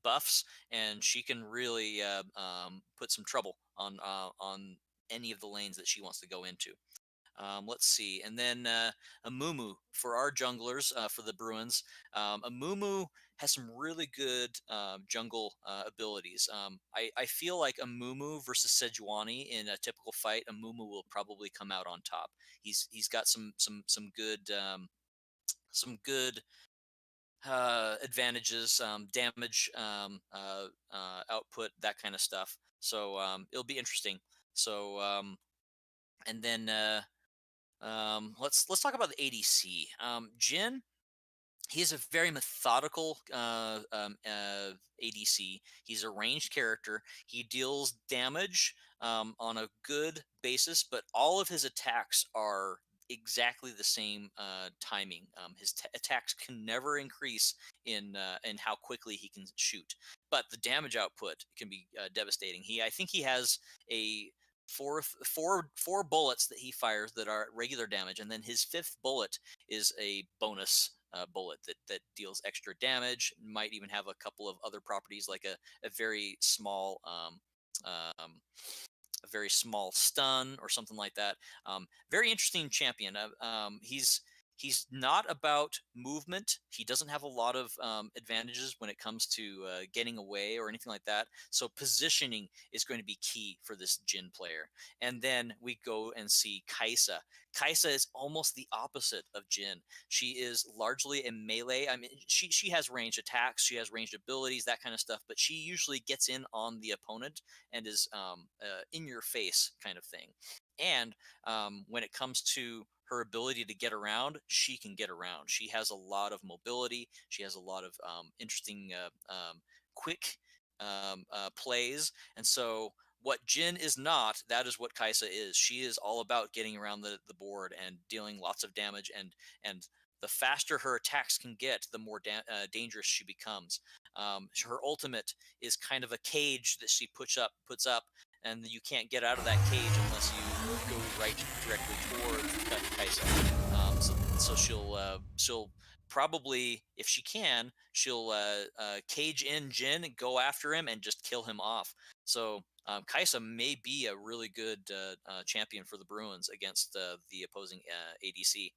buffs, and she can really put some trouble on any of the lanes that she wants to go into. Let's see, and then Amumu for our junglers for the Bruins. Amumu has some really good jungle abilities. I feel like Amumu versus Sejuani in a typical fight, Amumu will probably come out on top. He's got some good advantages, damage output, that kind of stuff. So it'll be interesting. So and then let's talk about the ADC. Jin, he is a very methodical ADC. He's a ranged character. He deals damage on a good basis, but all of his attacks are exactly the same timing. His attacks can never increase in how quickly he can shoot, but the damage output can be devastating. I think he has a four bullets that he fires that are regular damage, and then his fifth bullet is a bonus bullet that deals extra damage. Might even have a couple of other properties like a very small a very small stun or something like that. Very interesting champion. He's not about movement. He doesn't have a lot of advantages when it comes to getting away or anything like that. So positioning is going to be key for this Jin player. And then we go and see Kaisa. Kaisa is almost the opposite of Jin. She is largely a melee. I mean, she has ranged attacks, she has ranged abilities, that kind of stuff. But she usually gets in on the opponent and is in your face kind of thing. And when it comes to her ability to get around, she can get around. She has a lot of mobility. She has a lot of interesting, quick plays. And so, what Jin is not, that is what Kaisa is. She is all about getting around the board and dealing lots of damage. And the faster her attacks can get, the more dangerous she becomes. Her ultimate is kind of a cage that she puts up, and you can't get out of that cage unless you go right directly toward Kaisa. So she'll probably, if she can, she'll cage in Jin, go after him, and just kill him off. So Kaisa may be a really good champion for the Bruins against the opposing ADC.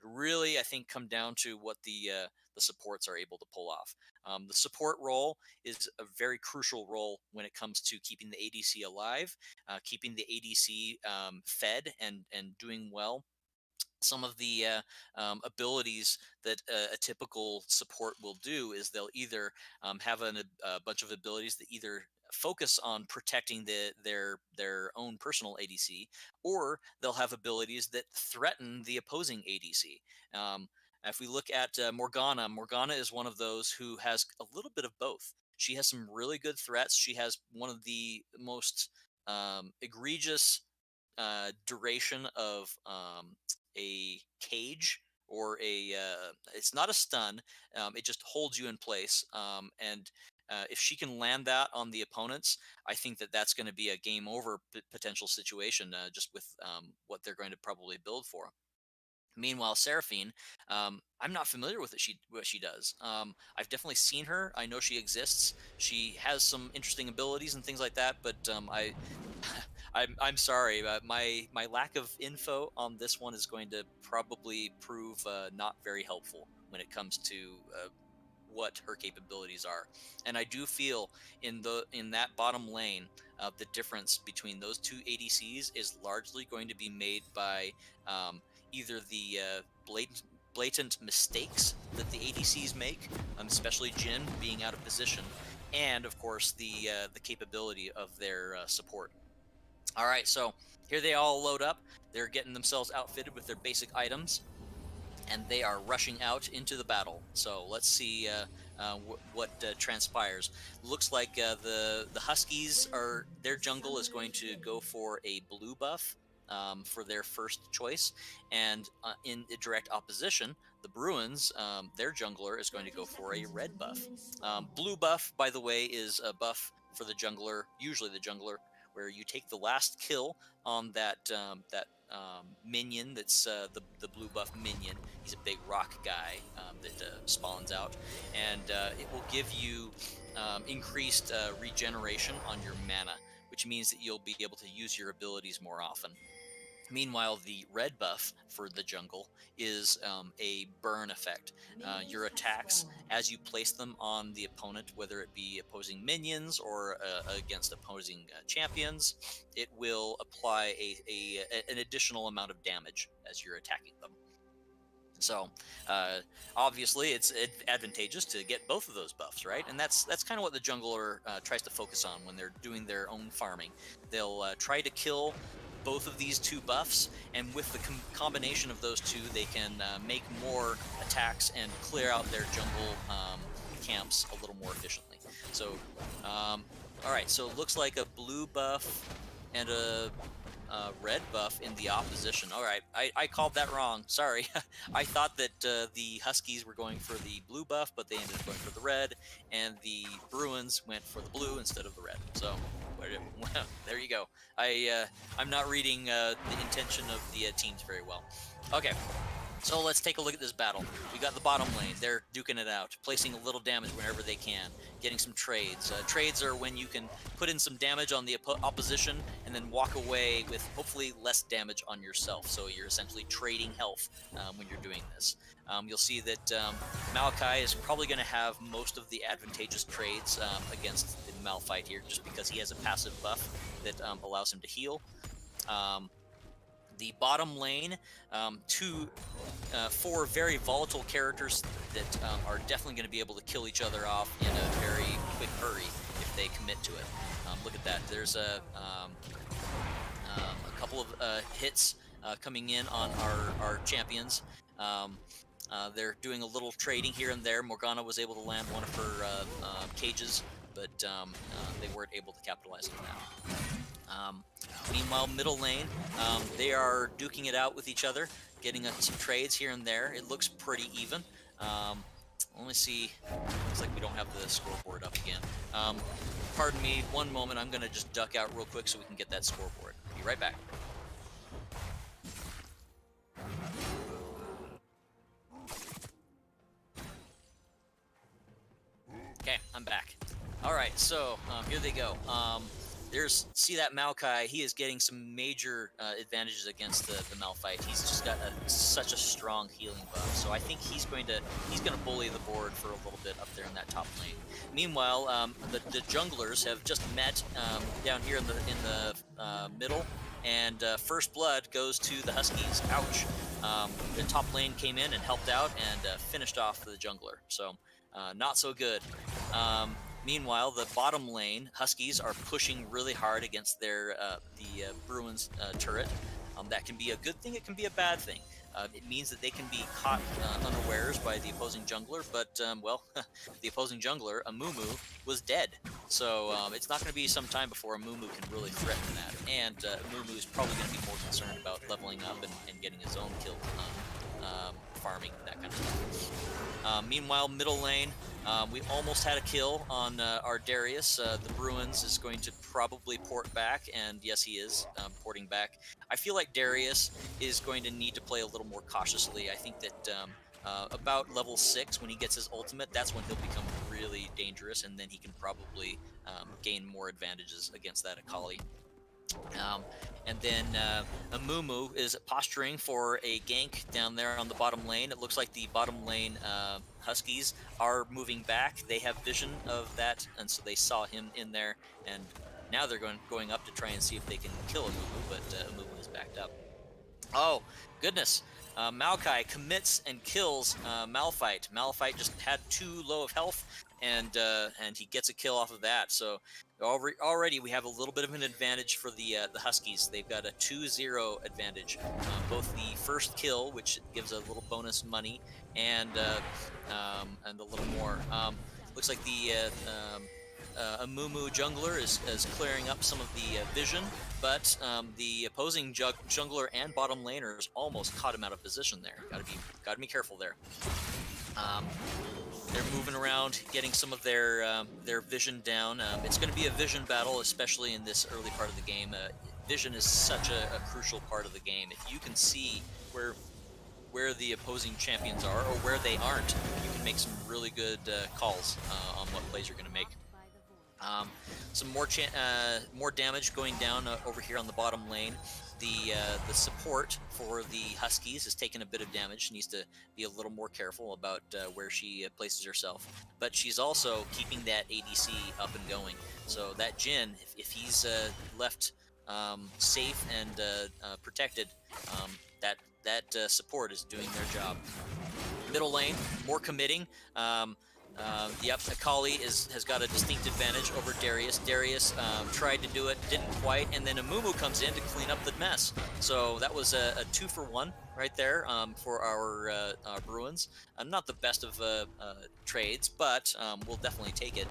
Really, I think, come down to what the supports are able to pull off. The support role is a very crucial role when it comes to keeping the ADC alive, keeping the ADC fed and doing well. Some of the abilities that a typical support will do is they'll either have a bunch of abilities that either focus on protecting their own personal ADC, or they'll have abilities that threaten the opposing ADC. If we look at Morgana, Morgana is one of those who has a little bit of both. She has some really good threats. She has one of the most egregious duration of a cage, or it's not a stun, it just holds you in place, and if she can land that on the opponents, I think that that's going to be a game over potential situation, just with what they're going to probably build for. Meanwhile, Seraphine, I'm not familiar with what she does. I've definitely seen her. I know she exists. She has some interesting abilities and things like that. But I'm sorry, my lack of info on this one is going to probably prove not very helpful when it comes to what her capabilities are. And I do feel in that bottom lane, the difference between those two ADCs is largely going to be made by either the blatant mistakes that the ADCs make, especially Jin being out of position, and of course the capability of their support. All right, so here they all load up. They're getting themselves outfitted with their basic items, and they are rushing out into the battle. So let's see what transpires. Looks like the Huskies their jungle is going to go for a blue buff for their first choice, and in direct opposition, the Bruins, their jungler is going to go for a red buff. Blue buff, by the way, is a buff for the jungler, usually the jungler, where you take the last kill on that minion that's the blue buff minion. He's a big rock guy that spawns out, and it will give you increased regeneration on your mana, which means that you'll be able to use your abilities more often. Meanwhile, the red buff for the jungle is a burn effect. Your attacks, as you place them on the opponent, whether it be opposing minions or against opposing champions, it will apply an additional amount of damage as you're attacking them. So obviously it's advantageous to get both of those buffs, right? And that's kind of what the jungler tries to focus on when they're doing their own farming. They'll try to kill both of these two buffs, and with the combination of those two, they can make more attacks and clear out their jungle camps a little more efficiently. So all right, so it looks like a blue buff and a red buff in the opposition. All right, I called that wrong. Sorry. I thought that the Huskies were going for the blue buff, but they ended up going for the red, and the Bruins went for the blue instead of the red. So there you go. I'm not reading the intention of the teams very well. Okay. So let's take a look at this battle. We got the bottom lane. They're duking it out, placing a little damage whenever they can, getting some trades. Trades are when you can put in some damage on the opposition and then walk away with hopefully less damage on yourself. So you're essentially trading health when you're doing this. You'll see that Maokai is probably going to have most of the advantageous trades against the Malphite here, just because he has a passive buff that allows him to heal. The bottom lane, four very volatile characters that are definitely going to be able to kill each other off in a very quick hurry if they commit to it. Look at that. There's a couple of hits coming in on our champions. They're doing a little trading here and there. Morgana was able to land one of her cages, but they weren't able to capitalize on that. Meanwhile, middle lane, they are duking it out with each other, getting some trades here and there. It looks pretty even. Let me see. Looks like we don't have the scoreboard up again. Pardon me, one moment. I'm going to just duck out real quick so we can get that scoreboard. Be right back. Okay, I'm back. All right, so here they go. See that Maokai, he is getting some major advantages against the Malphite. He's just got such a strong healing buff, so I think he's going to bully the board for a little bit up there in that top lane. Meanwhile, the junglers have just met down here in the middle, and first blood goes to the Huskies. Ouch! The top lane came in and helped out and finished off the jungler, so not so good. Meanwhile, the bottom lane, Huskies are pushing really hard against the Bruins turret. That can be a good thing, it can be a bad thing. It means that they can be caught unawares by the opposing jungler, but, well, the opposing jungler, Amumu, was dead. So it's not going to be some time before Amumu can really threaten that. And Amumu is probably going to be more concerned about leveling up and getting his own kill, farming, that kind of stuff. Meanwhile, middle lane, we almost had a kill on our Darius. The Bruins is going to probably port back, and yes, he is porting back. I feel like Darius is going to need to play a little more cautiously. I think that about level 6, when he gets his ultimate, that's when he'll become really dangerous, and then he can probably gain more advantages against that Akali. And then Amumu is posturing for a gank down there on the bottom lane. It looks like the bottom lane Huskies are moving back. They have vision of that, and so they saw him in there, and now they're going up to try and see if they can kill Amumu, but Amumu is backed up. Oh, goodness. Maokai commits and kills Malphite. Malphite just had too low of health, and he gets a kill off of that. So already we have a little bit of an advantage for the Huskies. They've got a 2-0 advantage. Both the first kill, which gives a little bonus money, and a little more. Looks like the Amumu jungler is clearing up some of the vision, but the opposing jungler and bottom laners almost caught him out of position there. Gotta be careful there. They're moving around, getting some of their vision down. It's going to be a vision battle, especially in this early part of the game. Vision is such a crucial part of the game. If you can see where the opposing champions are or where they aren't, you can make some really good calls on what plays you're going to make. Some more damage going down over here on the bottom lane. The support for the Huskies has taken a bit of damage. She needs to be a little more careful about where she places herself. But she's also keeping that ADC up and going. So that Jhin, if he's left safe and protected, that support is doing their job. Middle lane, more committing. Yep, Akali has got a distinct advantage over Darius. Darius tried to do it, didn't quite, and then Amumu comes in to clean up the mess. So that was a 2-for-1 right there for our Bruins. Not the best of trades, but we'll definitely take it.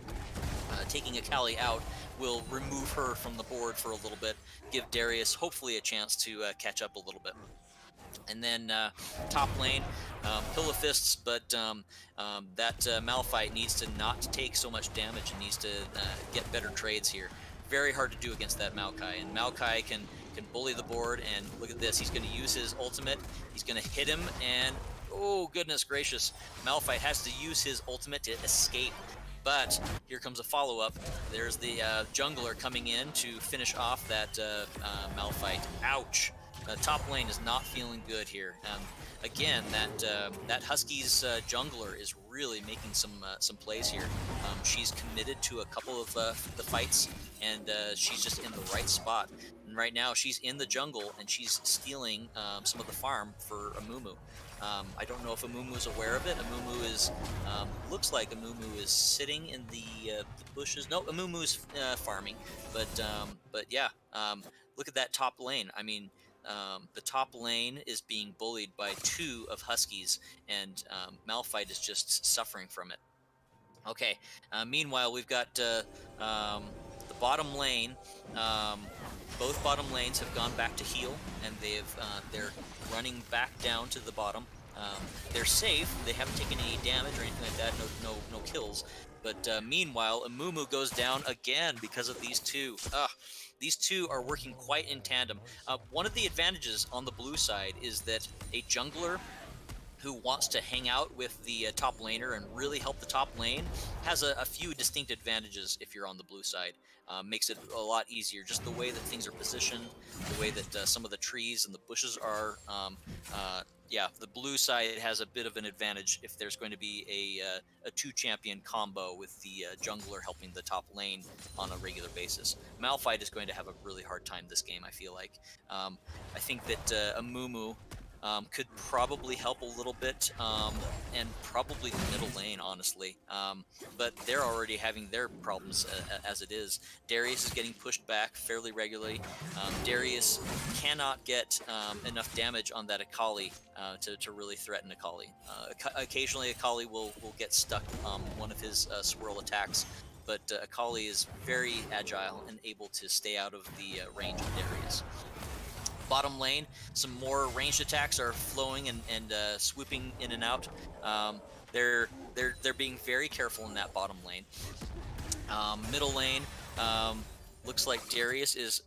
Taking Akali out will remove her from the board for a little bit, give Darius hopefully a chance to catch up a little bit. And then top lane, Pillow Fists, but that Malphite needs to not take so much damage and needs to get better trades here. Very hard to do against that Maokai, and Maokai can bully the board, and look at this, he's going to use his ultimate, he's going to hit him, and oh goodness gracious, Malphite has to use his ultimate to escape. But here comes a follow-up. There's the jungler coming in to finish off that Malphite. Ouch! Top lane is not feeling good here. Again, that Huskies jungler is really making some plays here. She's committed to a couple of the fights, and she's just in the right spot. And right now, she's in the jungle, and she's stealing some of the farm for Amumu. I don't know if Amumu is aware of it. Amumu is looks like Amumu is sitting in the bushes. No, Amumu is farming, but yeah. look at that top lane. I mean, the top lane is being bullied by 2 of Huskies, and Malphite is just suffering from it. Okay. Meanwhile, we've got the bottom lane. Both bottom lanes have gone back to heal, and they're running back down to the bottom. They're safe. They haven't taken any damage or anything like that. No kills. But meanwhile, Amumu goes down again because of these 2. These 2 are working quite in tandem. One of the advantages on the blue side is that a jungler who wants to hang out with the top laner and really help the top lane has a few distinct advantages if you're on the blue side. Makes it a lot easier, just the way that things are positioned, the way that some of the trees and the bushes are. Yeah, the blue side has a bit of an advantage if there's going to be a 2-champion combo with the jungler helping the top lane on a regular basis. Malphite is going to have a really hard time this game, I feel like. I think that Amumu could probably help a little bit, and probably the middle lane, honestly. But they're already having their problems as it is. Darius is getting pushed back fairly regularly. Darius cannot get enough damage on that Akali to really threaten Akali. Occasionally Akali will get stuck on one of his swirl attacks, but Akali is very agile and able to stay out of the range of Darius. Bottom lane, some more ranged attacks are flowing and swooping in and out. They're being very careful in that bottom lane. Middle lane, looks like Darius is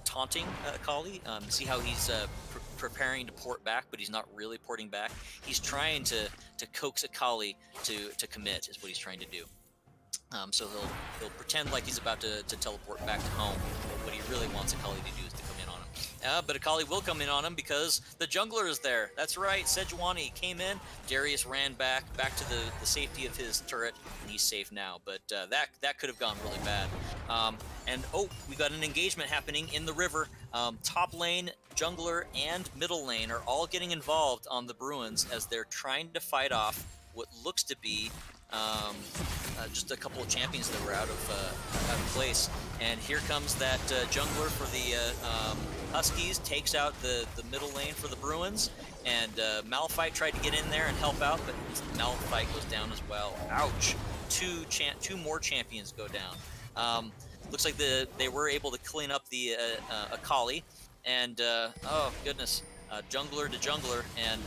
taunting Akali. See how he's preparing to port back, but he's not really porting back. He's trying to coax Akali to commit, is what he's trying to do. So he'll pretend like he's about to teleport back to home, but what he really wants Akali to do is to come in on him. But Akali will come in on him because the jungler is there. That's right, SEJUANI came in, Darius ran back to the safety of his turret, and he's safe now. But that could have gone really bad. And oh, we got an engagement happening in the river. Top lane, jungler, and middle lane are all getting involved on the Bruins as they're trying to fight off what looks to be just a couple of champions that were out of place. And here comes that jungler for the Huskies, takes out the middle lane for the Bruins, and Malphite tried to get in there and help out, but Malphite goes down as well. Ouch! Two more champions go down. Looks like they were able to clean up the Akali, and oh goodness, jungler to jungler, and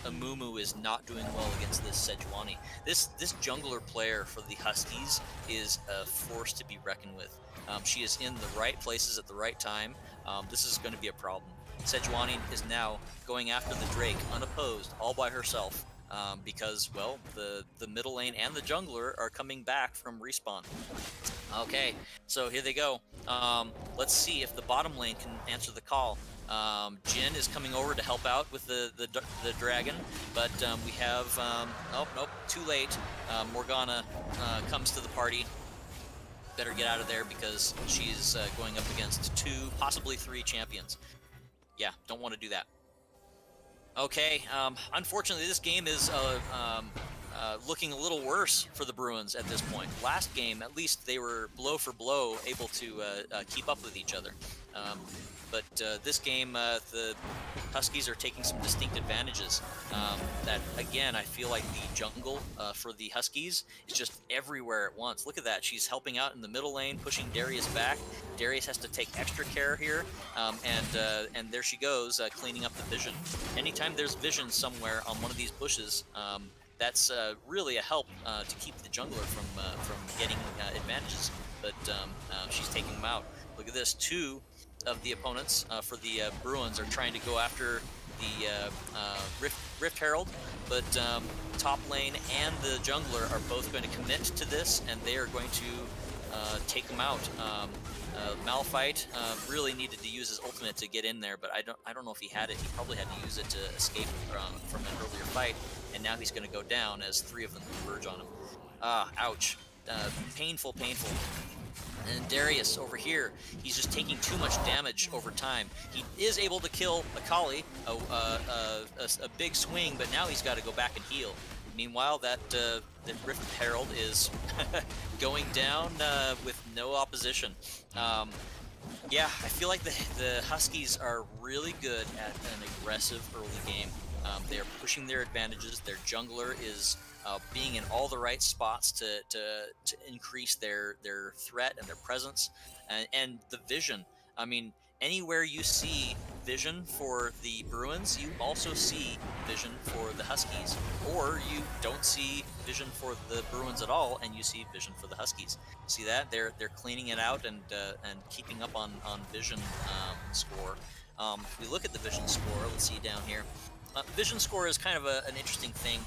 Amumu is not doing well against this SEJUANI. This jungler player for the Huskies is a force to be reckoned with. She is in the right places at the right time. This is going to be a problem. SEJUANI is now going after the Drake unopposed, all by herself, because, well, the middle lane and the jungler are coming back from respawn. Okay, so here they go. Let's see if the bottom lane can answer the call. Jin is coming over to help out with the dragon, but we have, oh, nope, too late. Morgana comes to the party. Better get out of there because she's going up against 2, possibly 3 champions. Yeah, don't want to do that. Okay, unfortunately this game is looking a little worse for the Bruins at this point. Last game, at least they were blow for blow able to keep up with each other. But this game, the Huskies are taking some distinct advantages. That, again, I feel like the jungle for the Huskies is just everywhere at once. Look at that. She's helping out in the middle lane, pushing Darius back. Darius has to take extra care here, and there she goes, cleaning up the vision. Anytime there's vision somewhere on one of these bushes, that's really a help to keep the jungler from getting advantages. But she's taking them out. Look at this, 2 of the opponents for the Bruins are trying to go after the Rift Herald, but top lane and the jungler are both going to commit to this, and they are going to take them out. Malphite really needed to use his ultimate to get in there, but I don't know if he had it. He probably had to use it to escape from an earlier fight, and now he's going to go down as 3 of them converge on him. Ouch. Painful. And Darius over here, he's just taking too much damage over time. He is able to kill Akali, a big swing, but now he's got to go back and heal. Meanwhile, that Rift Herald is going down with no opposition. Yeah, I feel like the Huskies are really good at an aggressive early game. They are pushing their advantages. Their jungler is being in all the right spots to increase their threat and their presence, and the vision. I mean, anywhere you see vision for the Bruins, you also see vision for the Huskies, or you don't see vision for the Bruins at all, and you see vision for the Huskies. See that they're cleaning it out and keeping up on vision score. If we look at the vision score, let's see down here. Vision score is kind of an interesting thing.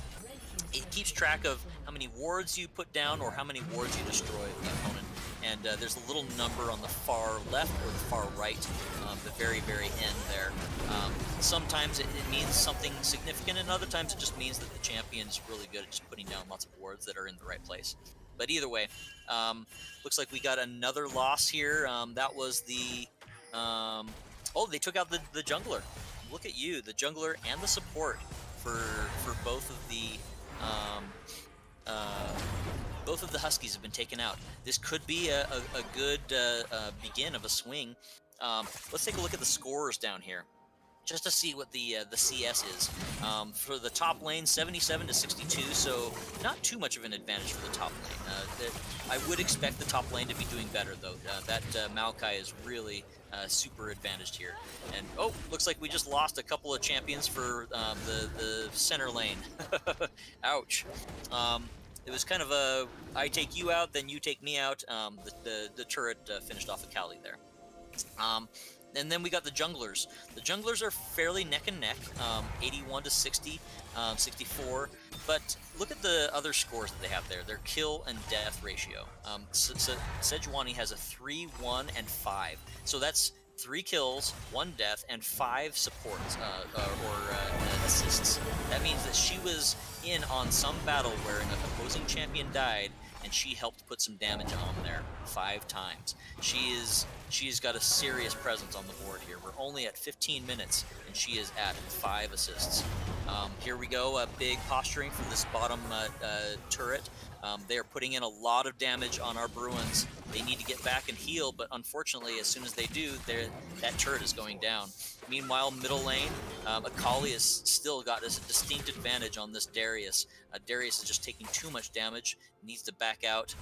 It keeps track of how many wards you put down or how many wards you destroy the opponent. And there's a little number on the far left or the far right, the very end there. Sometimes it means something significant, and other times it just means that the champion is really good at just putting down lots of wards that are in the right place. But either way, looks like we got another loss here. That was the... oh, they took out the jungler. Look at you, the jungler and the support for both of the... both of the Huskies have been taken out. This could be a good begin of a swing. Let's take a look at the scores down here, just to see what the CS is. For the top lane, 77 to 62, so not too much of an advantage for the top lane. I would expect the top lane to be doing better, though. That Maokai is really super advantaged here. And, oh, looks like we just lost a couple of champions for the center lane. Ouch. It was kind of a, I take you out, then you take me out. The turret finished off a Kali there. And then we got the junglers. The junglers are fairly neck and neck, 81 to 60, 64. But look at the other scores that they have there. Their kill and death ratio. SEJUANI has a 3, 1, and 5. So that's 3 kills, 1 death, and 5 supports or assists. That means that she was in on some battle where an opposing champion died, and she helped put some damage on there 5 times. She's got a serious presence on the board here. We're only at 15 minutes, and she is at 5 assists. Here we go, a big posturing from this bottom turret. They are putting in a lot of damage on our Bruins. They need to get back and heal, but unfortunately, as soon as they do, that turret is going down. Meanwhile, middle lane, Akali has still got this distinct advantage on this Darius. Darius is just taking too much damage, needs to back out,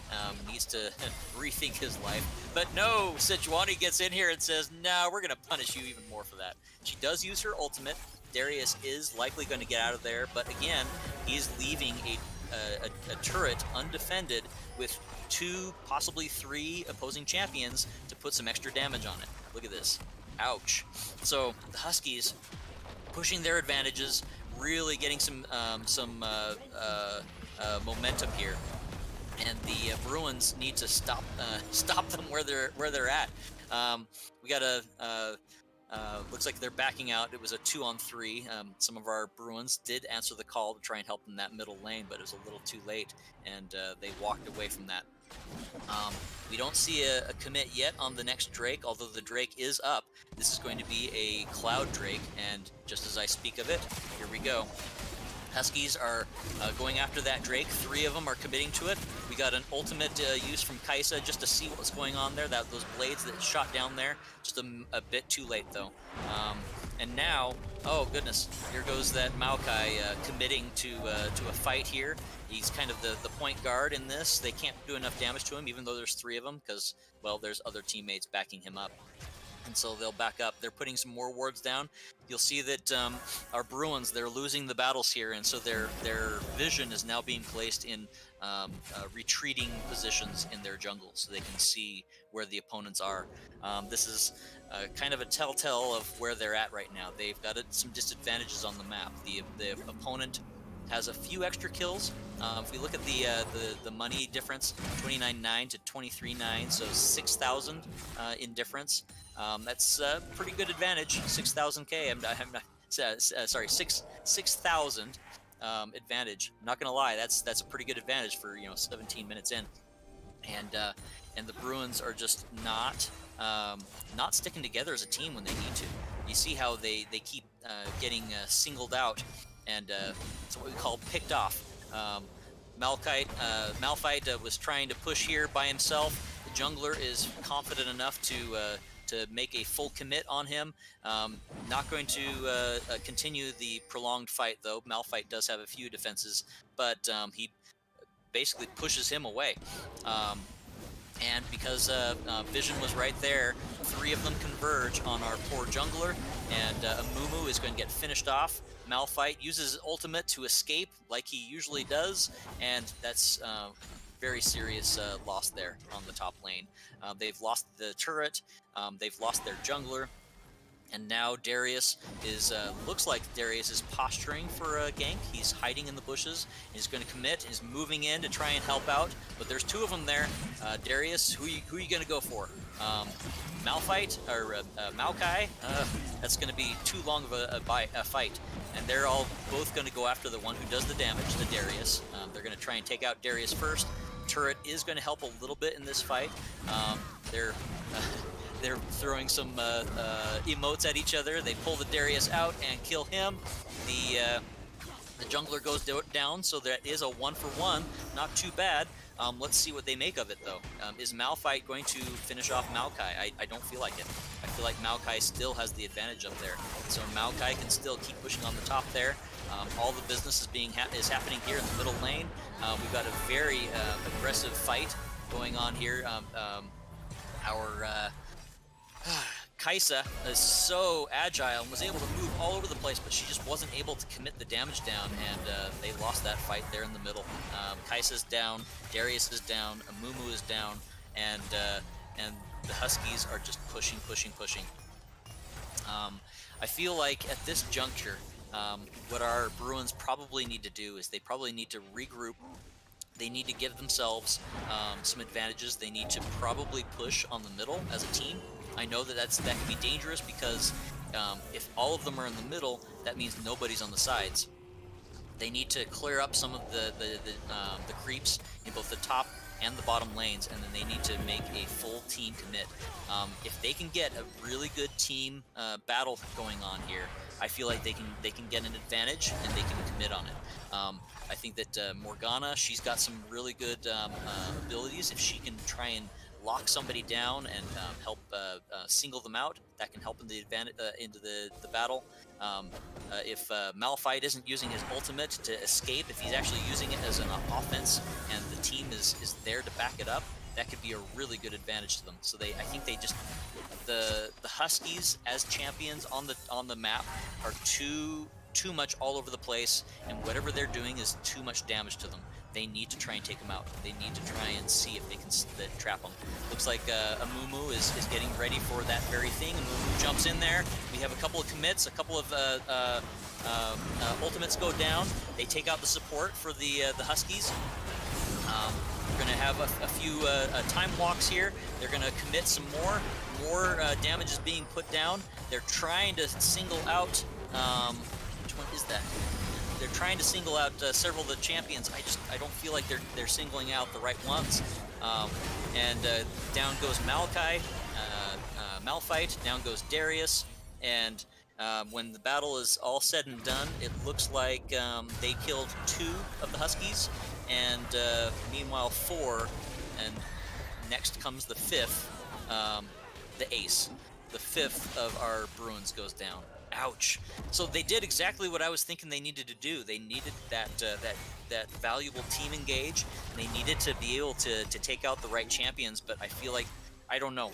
needs to rethink his life. But no, SEJUANI gets in here and says, no, we're going to punish you even more for that. She does use her ultimate. Darius is likely going to get out of there, but again, he's leaving a turret undefended with 2, possibly 3 opposing champions to put some extra damage on it. Look at this. Ouch. So the Huskies pushing their advantages, really getting some momentum here, and the Bruins need to stop them where they're at. We got a looks like they're backing out. It was a 2-on-3. Some of our Bruins did answer the call to try and help in that middle lane, but it was a little too late, and they walked away from that. We don't see a commit yet on the next Drake, although the Drake is up. This is going to be a Cloud Drake, and just as I speak of it, here we go. Huskies are going after that Drake. 3 of them are committing to it. We got an ultimate use from Kaisa just to see what was going on there. Those blades that shot down there, just a bit too late though. And now, oh goodness, here goes that Maokai committing to a fight here. He's kind of the point guard in this. They can't do enough damage to him, even though there's 3 of them, because, well, there's other teammates backing him up. And so they'll back up. They're putting some more wards down. You'll see that our Bruins, they're losing the battles here, and so their vision is now being placed in retreating positions in their jungle, so they can see where the opponents are. This is kind of a telltale of where they're at right now. They've got some disadvantages on the map. The opponent has a few extra kills. If we look at the money difference, 29.9 to 23.9, so 6,000 in difference. That's a pretty good advantage. 6,000K. I'm not sorry, 6,000 advantage. I'm not gonna lie, that's a pretty good advantage for 17 minutes in, and the Bruins are just not sticking together as a team when they need to. You see how they keep getting singled out, and it's what we call picked off. Malphite was trying to push here by himself. The jungler is confident enough to to make a full commit on him. Not going to continue the prolonged fight, though. Malphite does have a few defenses, but he basically pushes him away. And because Vision was right there, 3 of them converge on our poor jungler, and Amumu is going to get finished off. Malphite uses his ultimate to escape like he usually does, and that's very serious loss there on the top lane. They've lost the turret, they've lost their jungler, and now Darius is, looks like Darius is posturing for a gank. He's hiding in the bushes. He's going to commit. He's moving in to try and help out. But there's 2 of them there. Darius, who are you going to go for? Malphite or Maokai? That's going to be too long of a fight. And they're all both going to go after the one who does the damage, the Darius. They're going to try and take out Darius first. Turret is going to help a little bit in this fight. They're throwing some emotes at each other. They pull the Darius out and kill him. The jungler goes down, so that is a 1-for-1. Not too bad. Let's see what they make of it, though. Is Malphite going to finish off Maokai? I don't feel like it. I feel like Maokai still has the advantage up there. So Maokai can still keep pushing on the top there. All the business is happening here in the middle lane. We've got a very aggressive fight going on here. Our Kaisa is so agile and was able to move all over the place, but she just wasn't able to commit the damage down, and they lost that fight there in the middle. Kaisa's down, Darius is down, Amumu is down, and the Huskies are just pushing. I feel like at this juncture, what our Bruins probably need to do is they probably need to regroup. They need to give themselves some advantages. They need to probably push on the middle as a team. I know that that can be dangerous because if all of them are in the middle, that means nobody's on the sides. They need to clear up some of the creeps in both the top and the bottom lanes, and then they need to make a full team commit. If they can get a really good team battle going on here, I feel like they can get an advantage and they can commit on it. I think that Morgana, she's got some really good abilities. If she can try and lock somebody down and help single them out, that can help in the advantage into the battle. If Malphite isn't using his ultimate to escape, if he's actually using it as an offense and the team is there to back it up, that could be a really good advantage to them. So I think they just the Huskies as champions on the map are too much all over the place, and whatever they're doing is too much damage to them. They need to try and take them out. They need to try and see if they can trap them. Looks like Amumu is getting ready for that very thing. Amumu jumps in there. We have a couple of commits, a couple of ultimates go down. They take out the support for the Huskies. We're going to have a few time walks here. They're going to commit some more. More damage is being put down. They're trying to single out... which one is that? They're trying to single out several of the champions. I don't feel like they're singling out the right ones. Down goes Malphite, down goes Darius, and when the battle is all said and done, it looks like they killed 2 of the Huskies, and meanwhile 4, and next comes the 5th, the ace. The 5th of our Bruins goes down. Ouch. So they did exactly what I was thinking they needed to do. They needed that valuable team engage. They needed to be able to take out the right champions, but I feel like, I don't know.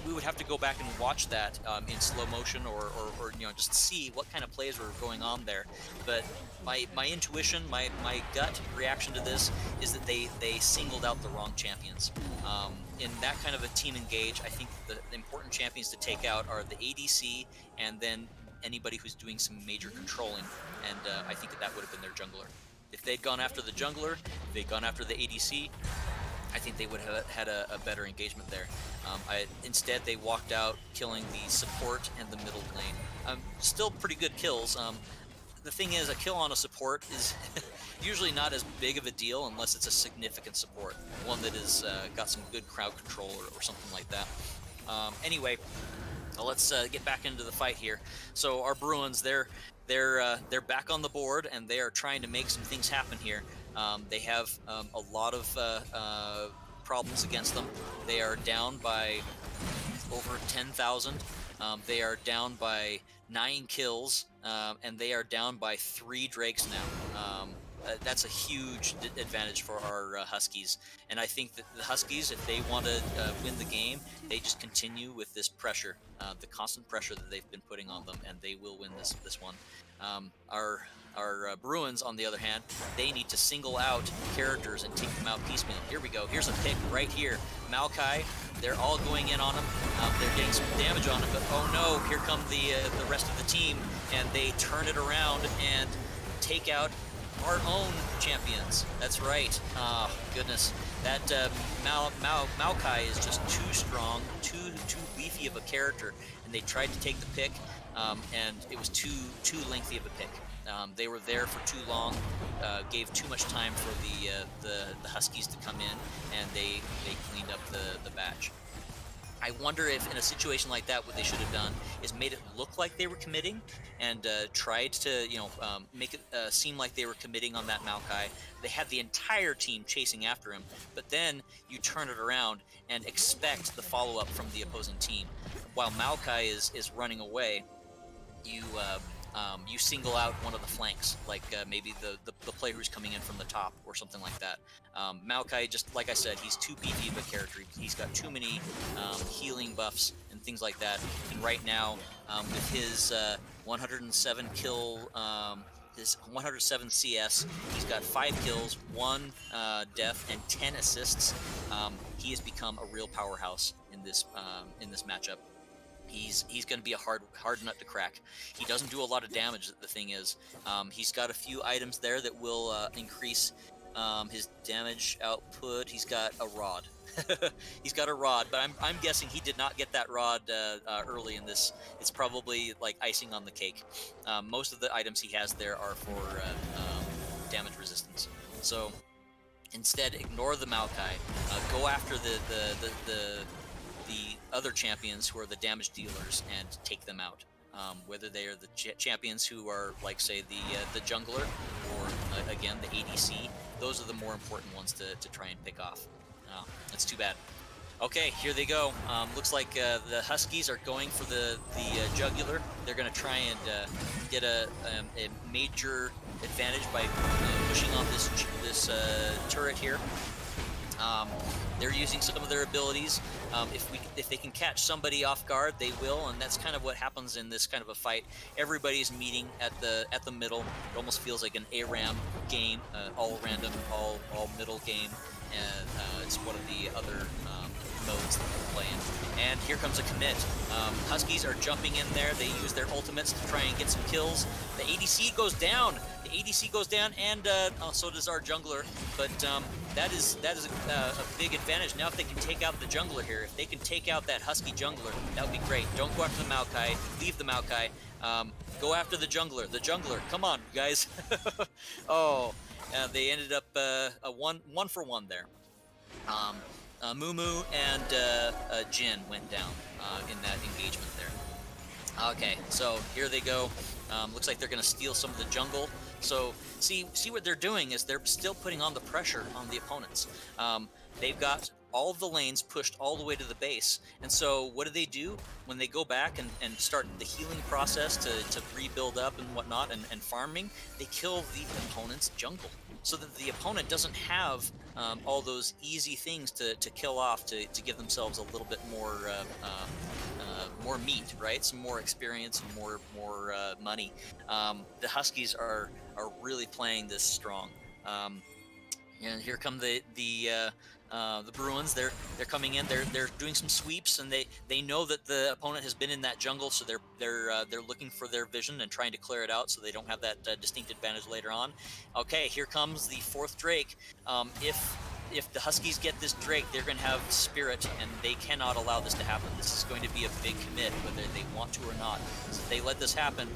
We would have to go back and watch that in slow motion or just see what kind of plays were going on there. But my intuition, my gut reaction to this is that they singled out the wrong champions. In that kind of a team engage, I think the important champions to take out are the ADC and then anybody who's doing some major controlling, and I think that would have been their jungler. If they'd gone after the jungler, if they'd gone after the ADC, I think they would have had a better engagement there. Instead, they walked out killing the support and the middle lane. Still pretty good kills. The thing is, a kill on a support is usually not as big of a deal unless it's a significant support, one that has got some good crowd control or something like that. Anyway, let's get back into the fight here. So our Bruins, they're back on the board, and they are trying to make some things happen here. They have a lot of problems against them. They are down by over 10,000. They are down by 9 kills, and they are down by 3 Drakes now. That's a huge advantage for our Huskies, and I think that the Huskies, if they want to win the game, they just continue with this pressure, the constant pressure that they've been putting on them, and they will win this one. Our Bruins, on the other hand, they need to single out characters and take them out piecemeal. Here we go. Here's a pick right here. Maokai, they're all going in on him. They're getting some damage on him, but oh no, here come the rest of the team, and they turn it around and take out our own champions. That's right. Oh, goodness. That Maokai is just too strong, too beefy of a character, and they tried to take the pick, and it was too lengthy of a pick. They were there for too long, gave too much time for the Huskies to come in, and they cleaned up the batch. I wonder if in a situation like that, what they should have done is made it look like they were committing and tried to, make it seem like they were committing on that Maokai. They had the entire team chasing after him, but then you turn it around and expect the follow-up from the opposing team. While Maokai is running away, you single out one of the flanks, like maybe the player who's coming in from the top or something like that. Maokai, just like I said, he's too beefy of a character. He's got too many healing buffs and things like that. And right now, with his 107 kill, his 107 CS, he's got 5 kills, 1 death, and 10 assists. He has become a real powerhouse in this matchup. He's going to be a hard nut to crack. He doesn't do a lot of damage, the thing is. He's got a few items there that will increase his damage output. He's got a rod. He's got a rod, but I'm guessing he did not get that rod early in this. It's probably like icing on the cake. Most of the items he has there are for damage resistance. So instead, ignore the Maokai. Go after the other champions who are the damage dealers and take them out. Whether they are the champions who are, like, say, the jungler or again the ADC, those are the more important ones to try and pick off. That's too bad. Okay, here they go. Looks like the Huskies are going for the jugular. They're going to try and get a major advantage by pushing on this turret here. They're using some of their abilities. If they can catch somebody off guard, they will, and that's kind of what happens in this kind of a fight. Everybody's meeting at the middle. It almost feels like an ARAM game, all random, all middle game, and it's one of the other modes that they're playing. And here comes a commit. Huskies are jumping in there. They use their ultimates to try and get some kills. The ADC goes down. The ADC goes down, and so does our jungler. But that is a big advantage. Now if they can take out the jungler here, if they can take out that Husky jungler, that would be great. Don't go after the Maokai. Leave the Maokai. Go after the jungler. The jungler. Come on, guys. Oh, they ended up a one for one there. Mumu and Jin went down in that engagement there. Okay, so here they go. Looks like they're going to steal some of the jungle. So see what they're doing is they're still putting on the pressure on the opponents. They've got all of the lanes pushed all the way to the base. And so what do? When they go back and start the healing process to rebuild up and whatnot and farming, they kill the opponent's jungle, so that the opponent doesn't have all those easy things to kill off to give themselves a little bit more meat, right? Some more experience and more money. The Huskies are really playing this strong. And here come the Bruins. They're coming in. They're doing some sweeps, and they know that the opponent has been in that jungle, so they're looking for their vision and trying to clear it out, so they don't have that distinct advantage later on. Okay, here comes the 4th Drake. If the Huskies get this Drake, they're going to have Spirit, and they cannot allow this to happen. This is going to be a big commit, whether they want to or not. So if they let this happen,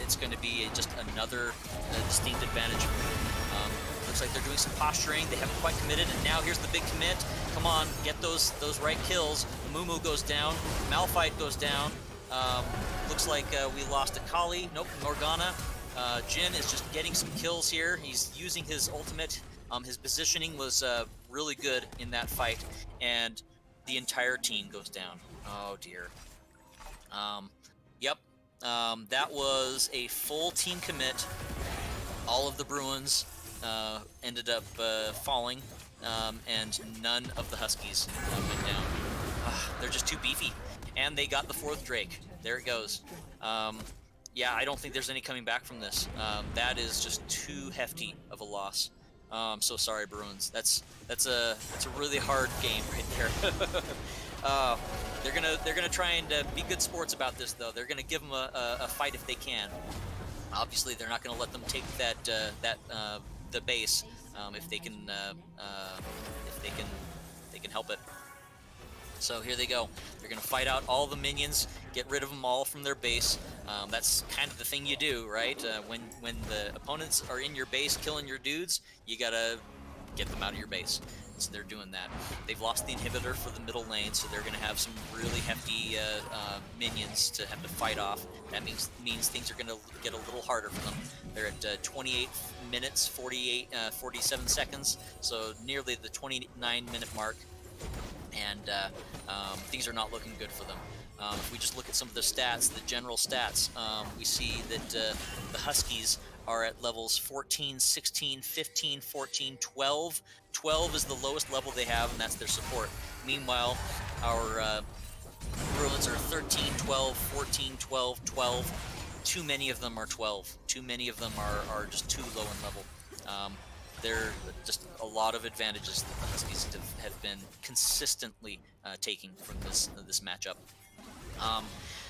it's going to be just another distinct advantage for them. Looks like they're doing some posturing. They haven't quite committed, and now here's the big commit. Come on, get those right kills. Mumu goes down. Malphite goes down. Looks like we lost Akali. Nope, Morgana. Jin is just getting some kills here. He's using his ultimate. His positioning was really good in that fight, and the entire team goes down. Oh dear. Yep. That was a full team commit. All of the Bruins ended up falling, and none of the Huskies went down. They're just too beefy. And they got the 4th Drake. There it goes. Yeah, I don't think there's any coming back from this. That is just too hefty of a loss. So sorry, Bruins. That's a really hard game right there. They're gonna try and be good sports about this, though. They're gonna give them a fight if they can. Obviously, they're not gonna let them take the base if they can help it. So here they go. They're going to fight out all the minions, get rid of them all from their base. That's kind of the thing you do, right? When the opponents are in your base killing your dudes, you got to get them out of your base. So they're doing that. They've lost the inhibitor for the middle lane, so they're going to have some really hefty minions to have to fight off. That means things are going to get a little harder for them. They're at 28 minutes, 47 seconds, so nearly the 29-minute mark. And things are not looking good for them. If we just look at some of the stats, the general stats, we see that the Huskies are at levels 14, 16, 15, 14, 12. 12 is the lowest level they have, and that's their support. Meanwhile, our Bruins are 13, 12, 14, 12, 12. Too many of them are 12. Too many of them are just too low in level. There are just a lot of advantages that the Huskies have been consistently taking from this matchup.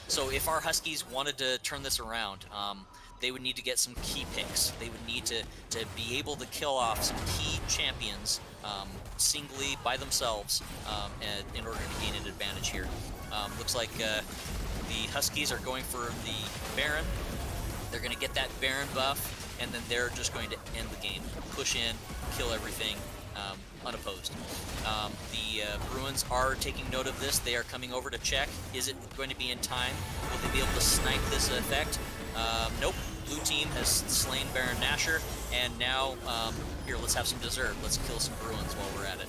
So if our Huskies wanted to turn this around, they would need to get some key picks. They would need to be able to kill off some key champions singly by themselves in order to gain an advantage here. Looks like the Huskies are going for the Baron. They're going to get that Baron buff, and then they're just going to end the game. Push in, kill everything, unopposed. The Bruins are taking note of this. They are coming over to check. Is it going to be in time? Will they be able to snipe this effect? Nope. Blue team has slain Baron Nashor, and now, here, let's have some dessert. Let's kill some Bruins while we're at it.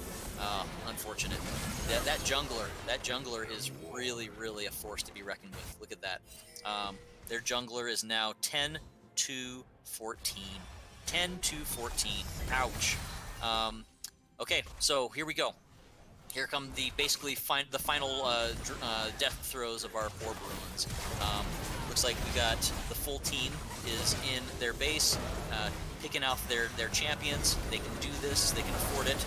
Unfortunate. That jungler is really, really a force to be reckoned with. Look at that. Their jungler is now 10 to 14. 10 to 14. Ouch. Okay, so here we go. Here come the final death throes of our 4 Bruins. Looks like we got the full team is in their base, picking out their champions. They can do this. They can afford it.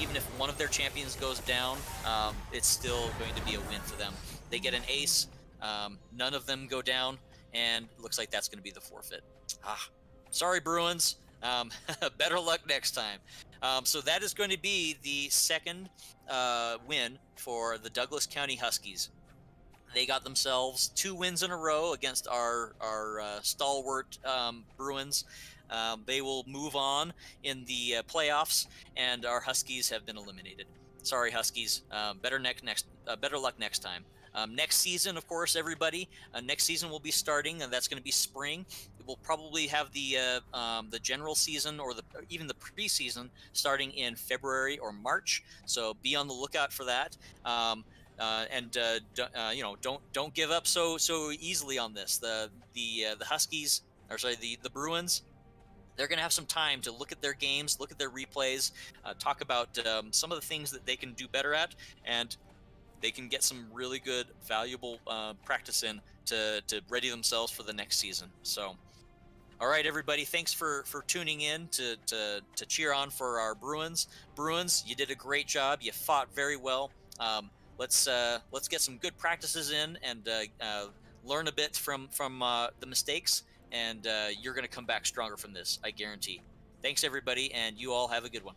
Even if one of their champions goes down, it's still going to be a win for them. They get an ace. None of them go down, and looks like that's going to be the forfeit. Sorry, Bruins. Better luck next time. So that is going to be the second win for the Douglas County Huskies. They got themselves 2 wins in a row against our stalwart Bruins. They will move on in the playoffs, and our Huskies have been eliminated. Sorry, Huskies. Better luck next time. Next season, of course, everybody. Next season will be starting, and that's going to be spring. We'll probably have the general season or even the preseason starting in February or March. So be on the lookout for that. Don't give up so easily on this. The Huskies, or sorry, the Bruins. They're going to have some time to look at their games, look at their replays, talk about some of the things that they can do better at, and they can get some really good, valuable practice in to ready themselves for the next season. So, all right, everybody, thanks for tuning in to cheer on for our Bruins. Bruins, you did a great job. You fought very well. Let's get some good practices in and learn a bit from the mistakes, and you're going to come back stronger from this, I guarantee. Thanks, everybody, and you all have a good one.